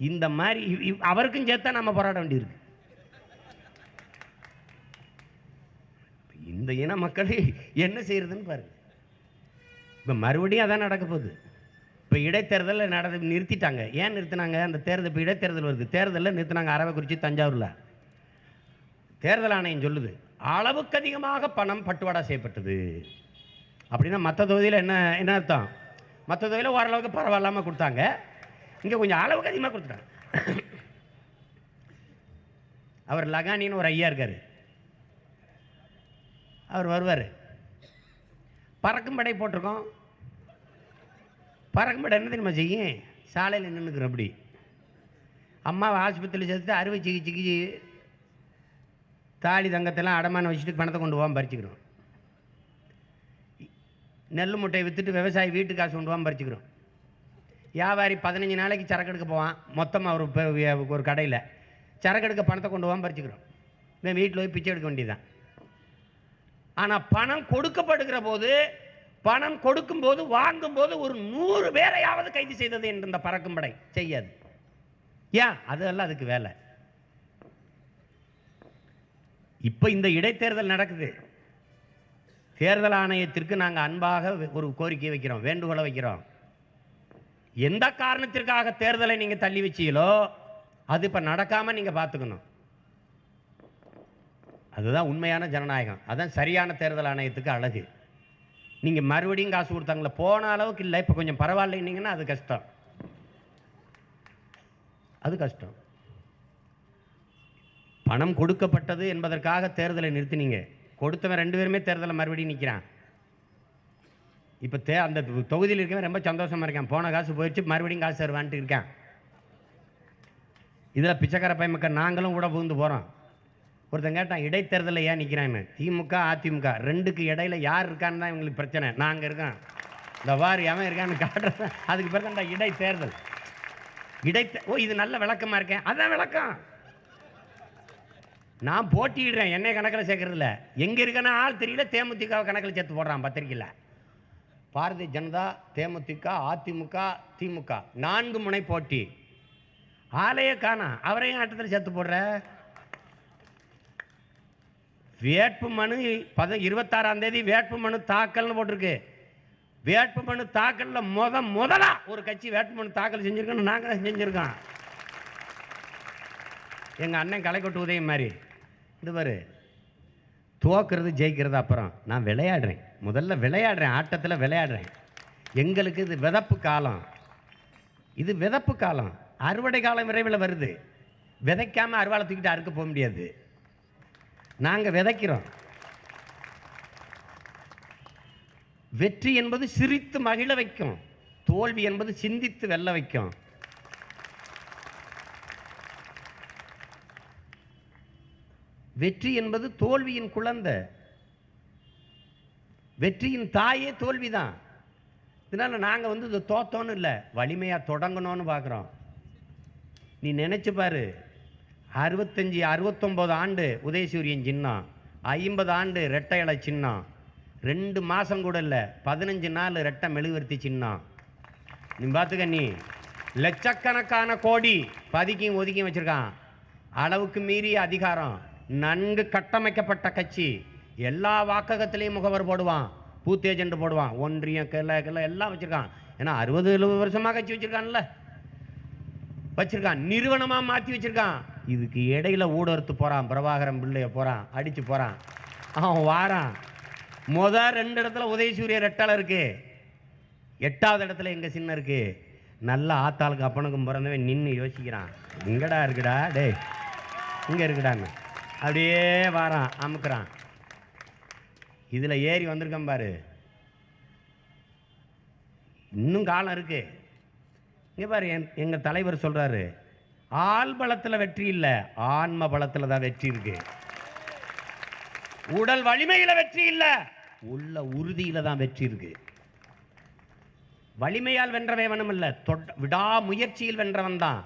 இந்த மாதிரி அவருக்கும் சேர்த்தா நம்ம போராட வேண்டியிருக்கு. இந்த இன மக்களை என்ன செய்யறதுன்னு பாருங்க. இப்போ மறுபடியும் அதான் நடக்க போகுது. இப்போ இடைத்தேர்தலில் நிறுத்திட்டாங்க. ஏன் நிறுத்தினாங்க? அந்த தேர்தல், இப்போ இடைத்தேர்தல் வருது, தேர்தலில் நிறுத்தினாங்க. அரவக்குறிச்சி, தஞ்சாவூரில் தேர்தல் ஆணையம் சொல்லுது அளவுக்கு அதிகமாக பணம் பட்டுவாடா செய்யப்பட்டது. அப்படின்னா மற்ற தொகுதியில் என்ன அர்த்தம்? மற்ற தொகுதியில் ஓரளவுக்கு பரவாயில்லாமல் கொடுத்தாங்க, இங்கே கொஞ்சம் அளவுக்கு அதிகமாக கொடுத்துட்டாங்க. அவர் லகானின்னு ஒரு ஐயா இருக்கார், அவர் வருவார். பறக்கும் படை போட்டிருக்கோம். பறக்கும் படை என்ன தெரியுமா செய்யும்? சாலையில் நின்றுக்கிறோம். அப்படி அம்மாவை ஆஸ்பத்திரியில் சேர்த்து அறுவை சிகிச்சைக்கு தாலி தங்கத்தெல்லாம் அடமான வச்சுட்டு பணத்தை கொண்டு போகாமல் பறிச்சுக்கிறோம். நெல் முட்டையை விற்றுட்டு விவசாயி வீட்டு காசு கொண்டு போகாமல் பறிச்சுக்கிறோம். வியாபாரி 15 நாளைக்கு சரக்கு எடுக்க போவான், மொத்தமாக ஒரு கடையில் சரக்கு எடுக்க பணத்தை கொண்டு போகாமல் பறிச்சுக்கிறோம். இவன் வீட்டில் போய் பிச்சை எடுக்க வேண்டியதுதான். ஆனால் பணம் கொடுக்கப்படுகிற போது, பணம் கொடுக்கும்போது, வாங்கும்போது ஒரு 100 பேரையாவது கைது செய்தது என்று இந்த பறக்கும் படை செய்யாது. ஏன்? அதெல்லாம் அதுக்கு வேலை. இப்போ இந்த இடைத்தேர்தல் நடக்குது. தேர்தல் ஆணையத்திற்கு நாங்கள் அன்பாக ஒரு கோரிக்கை வைக்கிறோம், வேண்டுகோளை வைக்கிறோம். எந்த காரணத்திற்காக தேர்தலை நீங்கள் தள்ளி வச்சீங்களோ அது இப்போ நடக்காமல் நீங்கள் பார்த்துக்கணும். அதுதான் உண்மையான ஜனநாயகம். அதான் சரியான தேர்தல் ஆணையத்துக்கு அழகு. நீங்கள் மறுபடியும் காசு கொடுத்தாங்களே, போன அளவுக்கு இல்லை, இப்போ கொஞ்சம் பரவாயில்லைன்னீங்கன்னா அது கஷ்டம். அது கஷ்டம். பணம் கொடுக்கப்பட்டது என்பதற்காக தேர்தலை நிறுத்தினீங்க. கொடுத்தவன் 2 பேருமே தேர்தலை மறுபடியும் நிற்கிறான். இப்போ அந்த தொகுதியில் இருக்கவன் ரொம்ப சந்தோஷமாக இருக்கான். போன காசு போயிடுச்சு, மறுபடியும் காசு தருவான்ட்டு இருக்கான். இதில் பிச்சைக்கார பயமக்கள் நாங்களும் கூட புகுந்து போகிறோம். ஒருத்தன் கேட்டான், இடைத்தேர்தலில் ஏன் நிற்கிறான்னு. திமுக அதிமுக ரெண்டுக்கு இடையில யார் இருக்கான்னு தான் இவங்களுக்கு பிரச்சனை. நாங்கள் இருக்கோம், இந்த வார் எவன் இருக்கான்னு காட்டுறேன். அதுக்கு பிறகு தான் இடைத்தேர்தல். இது நல்ல விளக்கமாக இருக்கேன். அதான் விளக்கம். நான் போட்டியிடுறேன், என்னை கணக்கில் சேர்க்கறதில்ல. எங்கே இருக்கேன்னா ஆள் தெரியல, தேமுதிக கணக்கில் சேர்த்து போடுறான் பத்திரிக்கையில். பாரதிய ஜனதா, தேமுதிக, அதிமுக, திமுக 4 முனை போட்டி. ஆளையே காணா, அவரையும் ஆட்டத்தில் சேர்த்து போடுற. வேட்பு மனு 26ஆம் தேதி வேட்பு மனு தாக்கல்னு போட்டிருக்கு. வேட்பு மனு தாக்கல்ல முதலா ஒரு கட்சி வேட்பு மனு தாக்கல் செஞ்சிருக்கோம். நாங்கள் தான் செஞ்சுருக்கோம். எங்கள் அண்ணன் கலைக்கொட்டு உதயம் மாதிரி. இது பாரு, துவக்கிறது ஜெயிக்கிறது அப்புறம். நான் விளையாடுறேன், முதல்ல விளையாடுறேன், ஆட்டத்தில் விளையாடுறேன். எங்களுக்கு இது விதப்பு காலம். இது விதப்பு காலம். அறுவடை காலம் விரைவில் வருது. விதைக்காமல் அறுவாலை தூக்கிட்டு அறுக்க போக முடியாது. நாங்கள் விதைக்கிறோம். வெற்றி என்பது சிரித்து மகிழ வைக்கும், தோல்வி என்பது சிந்தித்து வெல்ல வைக்கும். வெற்றி என்பது தோல்வியின் குழந்தை. வெற்றியின் தாயே தோல்விதான். இதனால நாங்கள் இது தோத்தோன்னு இல்லை, வலிமையாக தொடங்கணும்னு பார்க்குறோம். நீ நினைச்சு பாரு, 65 69 ஆண்டு உதயசூரியன் சின்னம், 50 ஆண்டு ரெட்டை இலை சின்னம், 2 மாதம் கூட இல்லை 15 நாள் ரெட்டை மெழுகுவர்த்தி சின்னம். நீ பார்த்துக்க, நீ லட்சக்கணக்கான கோடி பதுக்கியும் ஒதுக்கியும் வச்சிருக்கான். அளவுக்கு மீறிய அதிகாரம், நன்கு கட்டமைக்கப்பட்ட கட்சி. எல்லா வாக்ககத்திலையும் முகவர் போடுவான், பூத் ஏஜென்ட் போடுவான், ஒன்றியம் கிளை எல்லாம் வச்சிருக்கான். ஏன்னா 60-70 வருஷமாக கட்சி வச்சிருக்கான்ல, வச்சிருக்கான். நிறுவனமாக மாற்றி வச்சிருக்கான். இதுக்கு இடையில ஊடறுத்து போகிறான், பிரபாகரன் பிள்ளைய போகிறான், அடித்து போகிறான். அவன் வாரான். 2 இடத்துல உதயசூரிய ரெட்டலை இருக்கு. 8வது இடத்துல எங்க சின்ன இருக்கு? நல்ல ஆத்தாளுக்கு அப்பனுக்கும் பிறந்தவன் நின்று யோசிக்கிறான், இங்கடா இருக்குடா டேய், இங்க இருக்குடான்னு அப்படியே வாரான், அமுக்குறான். இதுல ஏறி வந்திருக்கேன் பாரு, இன்னும் காலம் இருக்கு. இங்க பாரு, எங்க தலைவர் சொல்றாரு, ஆள் பலத்துல வெற்றி இல்லை, ஆன்ம பலத்துல தான் வெற்றி இருக்கு. உடல் வலிமையில வெற்றி இல்லை, உள்ள உறுதியில தான் வெற்றி இருக்கு. வலிமையால் வென்றவனும் இல்ல, விடாமுயற்சியில் வென்றவன் தான்.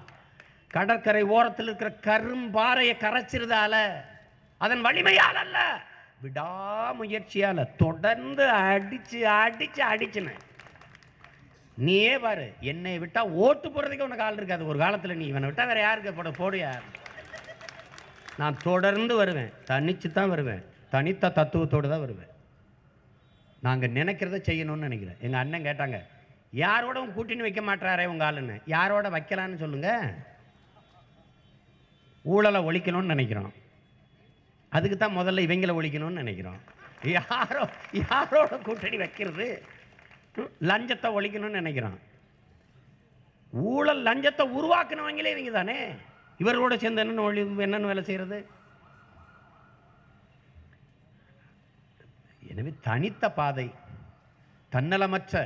கடற்கரை ஓரத்தில் இருக்கிற கரும்பாறையை கரைச்சிருதால, அதன் வலிமையால் அல்ல, விடாமுயற்சியால தொடர்ந்து அடிச்சு அடிச்சு அடிச்சுன்னு. நீயே பாரு, என்னை விட்டா ஓட்டு போடுறதுக்கு உனக்கு ஆள் இருக்காது ஒரு காலத்தில். நீ இவனை விட்டா வேற யாருக்கு போடுயா? நான் தொடர்ந்து வருவேன், தனிச்சு தான் வருவேன், தனித்த தத்துவத்தோடு தான் வருவேன். நாங்கள் நினைக்கிறத செய்யணும்னு நினைக்கிறேன். எங்கள் அண்ணன் கேட்டாங்க, யாரோட கூட்டணி வைக்க மாட்டாரே உங்க ஆளுன்னு. யாரோட வைக்கலான்னு சொல்லுங்க. ஊழலை ஒழிக்கணும்னு நினைக்கிறோம், அதுக்கு தான் முதல்ல இவங்களை ஒழிக்கணும்னு நினைக்கிறோம். யாரோட கூட்டணி வைக்கிறது? லஞ்சத்தை ஒழிக்கணும்னு நினைக்கிறோம். ஊழல் லஞ்சத்தை உருவாக்குனவங்களே இவங்க தானே. இவர்களோட சேர்ந்து என்னென்ன வேலை செய்யறது? எனவே தனித்த பாதை, தன்னலமற்ற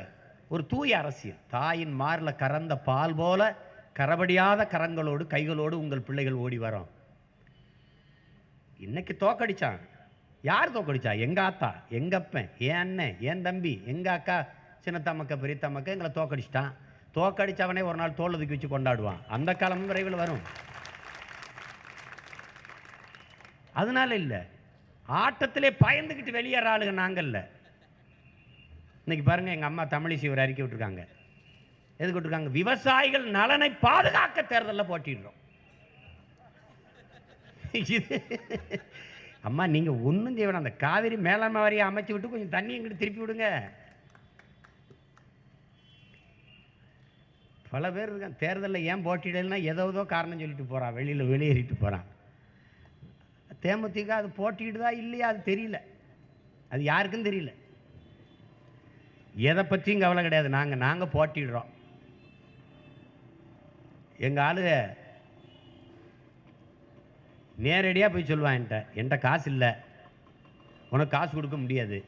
ஒரு தூய அரசியல், தாயின் மார்ல கறந்த பால் போல கரபடியாத கரங்களோடு கைகளோடு உங்கள் பிள்ளைகள் ஓடி வரோம். இன்னைக்கு தோக்கடிச்சான். யார் தோக்கடிச்சா? எங்க ஆத்தா, எங்க அப்பன், என் அண்ணன், என் தம்பி, எங்க அக்கா, சின்னத்தம்மக்க பெரியத்தம்மக்க எங்களை தோக்கடிச்சிட்டான். தோக்கடிச்சவனே ஒரு நாள் தோல் ஒதுக்கி வச்சு கொண்டாடுவான். அந்த காலமும் விரைவில் வரும். அதனால இல்லை, ஆட்டத்திலே பயந்துக்கிட்டு வெளியேற ஆளுங்க நாங்கள்ல. இன்னைக்கு பாருங்க, எங்க அம்மா தமிழிசை ஒரு அறிக்கை விட்டுருக்காங்க. எதுக்கு விட்டுருக்காங்க? விவசாயிகள் நலனை பாதுகாக்க தேர்தலில் போட்டிடுறோம். அம்மா நீங்க ஒன்றும் செய்யணும், அந்த காவிரி மேலாண்மை வாரியை அமைச்சு விட்டு கொஞ்சம் தண்ணி எங்கிட்டு திருப்பி விடுங்க. பல பேர் இருக்கான், தேர்தலில் ஏன் போட்டிடலைன்னா ஏதோ காரணம் சொல்லிட்டு போறான், வெளியேறிட்டு போறான். தேமுதிக அது போட்டிடுதா இல்லையா அது தெரியல, அது யாருக்கும் தெரியல. எதை பற்றியும் கவலை கிடையாது. நாங்கள் போட்டிடுறோம். எங்கள் ஆளுக நேரடியாக போய் சொல்லுவான், என்கிட்ட காசு இல்லை, உனக்கு காசு கொடுக்க முடியாது,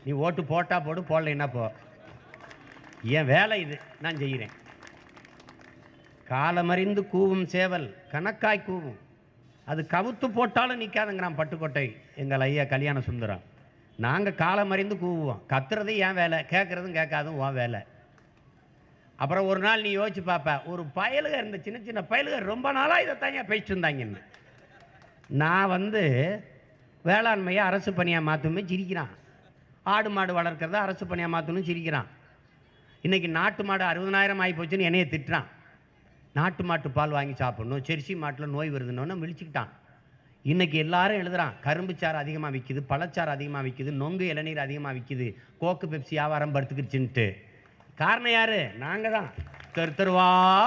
நீ ஓட்டு போட்டா போடு, போடலைன்னா போ, என் வேலை இது, நான் செய்கிறேன். காலமறிந்து கூவும் சேவல் கணக்காய் கூவும், அது கவுத்து போட்டாலும் நிற்காதுங்கிறான் பட்டுக்கோட்டை எங்கள் ஐயா கல்யாண சுந்தரம். நாங்கள் காலமறிந்து கூவுவோம், கத்துறது என் வேலை, கேட்குறதும் கேட்காதும் உன் வேலை. அப்புறம் ஒரு நாள் நீ யோசிச்சு பார்ப்ப, ஒரு பயலுக இருந்த சின்ன சின்ன பயலுக ரொம்ப நாளாக இதைத்தான் ஏன் பேசிட்டு இருந்தாங்கன்னு. நான் வேளாண்மையை அரசு பணியாக மாற்றுமே சிரிக்கிறான், ஆடு மாடு வளர்க்குறத அரசு பணியாக மாற்றணும் சிரிக்கிறான். இன்றைக்கி நாட்டு மாடு 60,000 ஆகி போச்சுன்னு என்னையை திட்டுறான். நாட்டு மாட்டு பால் வாங்கி சாப்பிடணும், செரிசி மாட்டில் நோய் வருதுன்னு விழிச்சுக்கிட்டான். இன்றைக்கி எல்லாரும் எழுதுகிறான், கரும்பு சாறு அதிகமாக விற்கிது, பழச்சாறு அதிகமாக விற்கிது, நொங்கு இளநீர் அதிகமாக விற்கிது, கோக்கு பெப்சி வியாபாரம் படுத்துக்கிடுச்சுன்ட்டு. காரணம் யாரு? நாங்கள் தான். தெருவா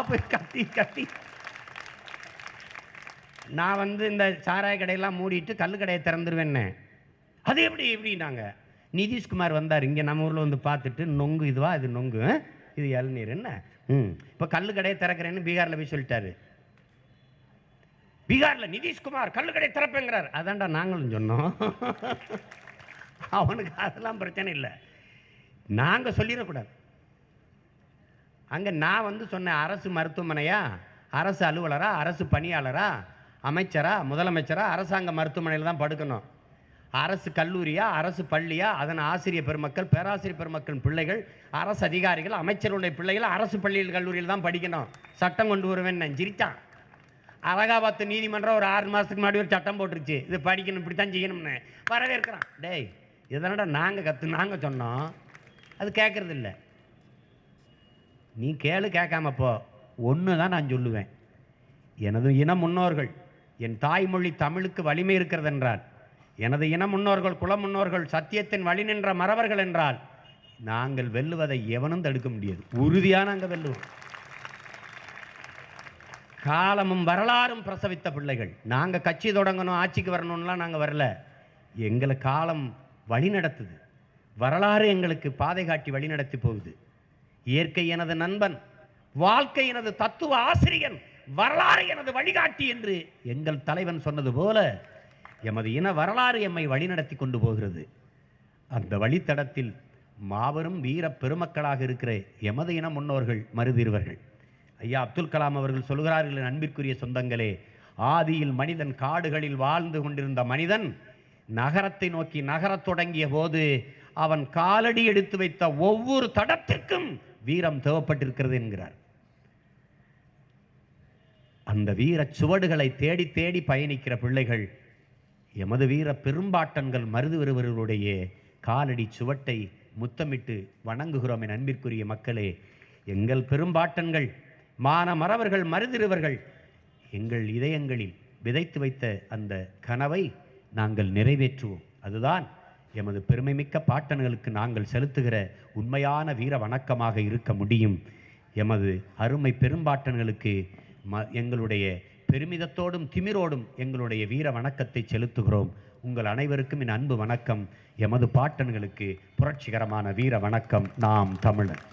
போய் கத்தி கத்தி நான் இந்த சாராய கடையெல்லாம் மூடிட்டு கல் கடையை திறந்துருவேன்னு. அது எப்படின்னாங்க. நிதிஷ்குமார் வந்தார் இங்கே நம்ம ஊரில் பார்த்துட்டு, நொங்கு இதுவா, இது நொங்கு, இது இளநீர் என்ன, இப்போ கல் கடையை திறக்கிறேன்னு பீகாரில் போய் சொல்லிட்டாரு. பீகாரில் நிதிஷ்குமார் கல் கடை திறப்பேங்கிறார். அதான்டா நாங்களும் சொன்னோம். அவனுக்கு அதெல்லாம் பிரச்சனை இல்லை, நாங்கள் சொல்லிடக்கூடாது. அங்கே நான் சொன்னேன், அரசு மருத்துவமனையா, அரசு அலுவலரா, அரசு பணியாளரா, அமைச்சரா, முதலமைச்சரா, அரசாங்க மருத்துவமனையில் தான் படுக்கணும். அரசு கல்லூரியா, அரசு பள்ளியா, அதன் ஆசிரியர் பெருமக்கள், பேராசிரியர் பெருமக்கள் பிள்ளைகள், அரசு அதிகாரிகள், அமைச்சருடைய பிள்ளைகள் அரசு பள்ளியில் கல்லூரியில் தான் படிக்கணும். சட்டம் கொண்டு வருவேன் நான் சிரித்தான். அலகாபாத் நீதிமன்றம் ஒரு 6 மாதத்துக்கு முன்னாடி ஒரு சட்டம் போட்டுருச்சு, இது படிக்கணும், இப்படி தான் செய்யணும்னு. வரவேற்கிறான். டேய், இதனடா நாங்கள் சொன்னோம், அது கேட்கறது இல்லை. நீ கேளு, கேட்காம போ. ஒன்று தான் நான் சொல்லுவேன், எனது இன முன்னோர்கள், என் தாய்மொழி தமிழுக்கு வலிமை இருக்கிறது என்றால், எனது இன முன்னோர்கள், குல முன்னோர்கள் சத்தியத்தின் வழி நின்ற மறவர்கள் என்றால், நாங்கள் வெல்லுவதை எவனும் தடுக்க முடியாது. உறுதியாக நாங்கள் வெல்லுவோம். காலமும் வரலாறும் பிரசவித்த பிள்ளைகள். நாங்கள் கட்சி தொடங்கணும், ஆட்சிக்கு வரணும்லாம் நாங்கள் வரல. எங்களை காலம் வழி நடத்துது. வரலாறு எங்களுக்கு பாதை காட்டி வழிநடத்தி போகுது. இயற்கை எனது நண்பன், வாழ்க்கை எனது தத்துவ ஆசிரியன், வரலாறு எனது வழிகாட்டி என்று எங்கள் தலைவன் சொன்னது போல எமது இன வரலாறு எம்மை வழிநடத்தி கொண்டு போகிறது. அந்த வழித்தடத்தில் மாபெரும் வீர பெருமக்களாக இருக்கிற எமது இன முன்னோர்கள் மருதீர்வர்கள். ஐயா அப்துல் கலாம் அவர்கள் சொல்கிறார்கள், அன்பிற்குரிய சொந்தங்களே, ஆதியில் மனிதன் காடுகளில் வாழ்ந்து கொண்டிருந்த மனிதன் நகரத்தை நோக்கி நகரத் தொடங்கிய போது அவன் காலடி எடுத்து வைத்த ஒவ்வொரு தடத்திற்கும் வீரம் தேவைப்பட்டிருக்கிறது என்கிறார். அந்த வீர சுவடுகளை தேடி தேடி பயணிக்கிற பிள்ளைகள் எமது வீர பெரும்பாட்டன்கள் மருதுவருவர்களுடைய காலடி சுவட்டை முத்தமிட்டு வணங்குகிறோம். என் அன்பிற்குரிய மக்களே, எங்கள் பெரும்பாட்டன்கள் மானமறவர்கள் மருதிருவர்கள் எங்கள் இதயங்களில் விதைத்து வைத்த அந்த கனவை நாங்கள் நிறைவேற்றுவோம். அதுதான் எமது பெருமைமிக்க பாட்டன்களுக்கு நாங்கள் செலுத்துகிற உண்மையான வீர வணக்கமாக இருக்க முடியும். எமது அருமை பெரும்பாட்டன்களுக்கு எங்களுடைய பெருமிதத்தோடும் திமிரோடும் எங்களுடைய வீர வணக்கத்தை செலுத்துகிறோம். உங்கள் அனைவருக்கும் என் அன்பு வணக்கம். எமது பாட்டன்களுக்கு புரட்சிகரமான வீர வணக்கம். நாம் தமிழர்.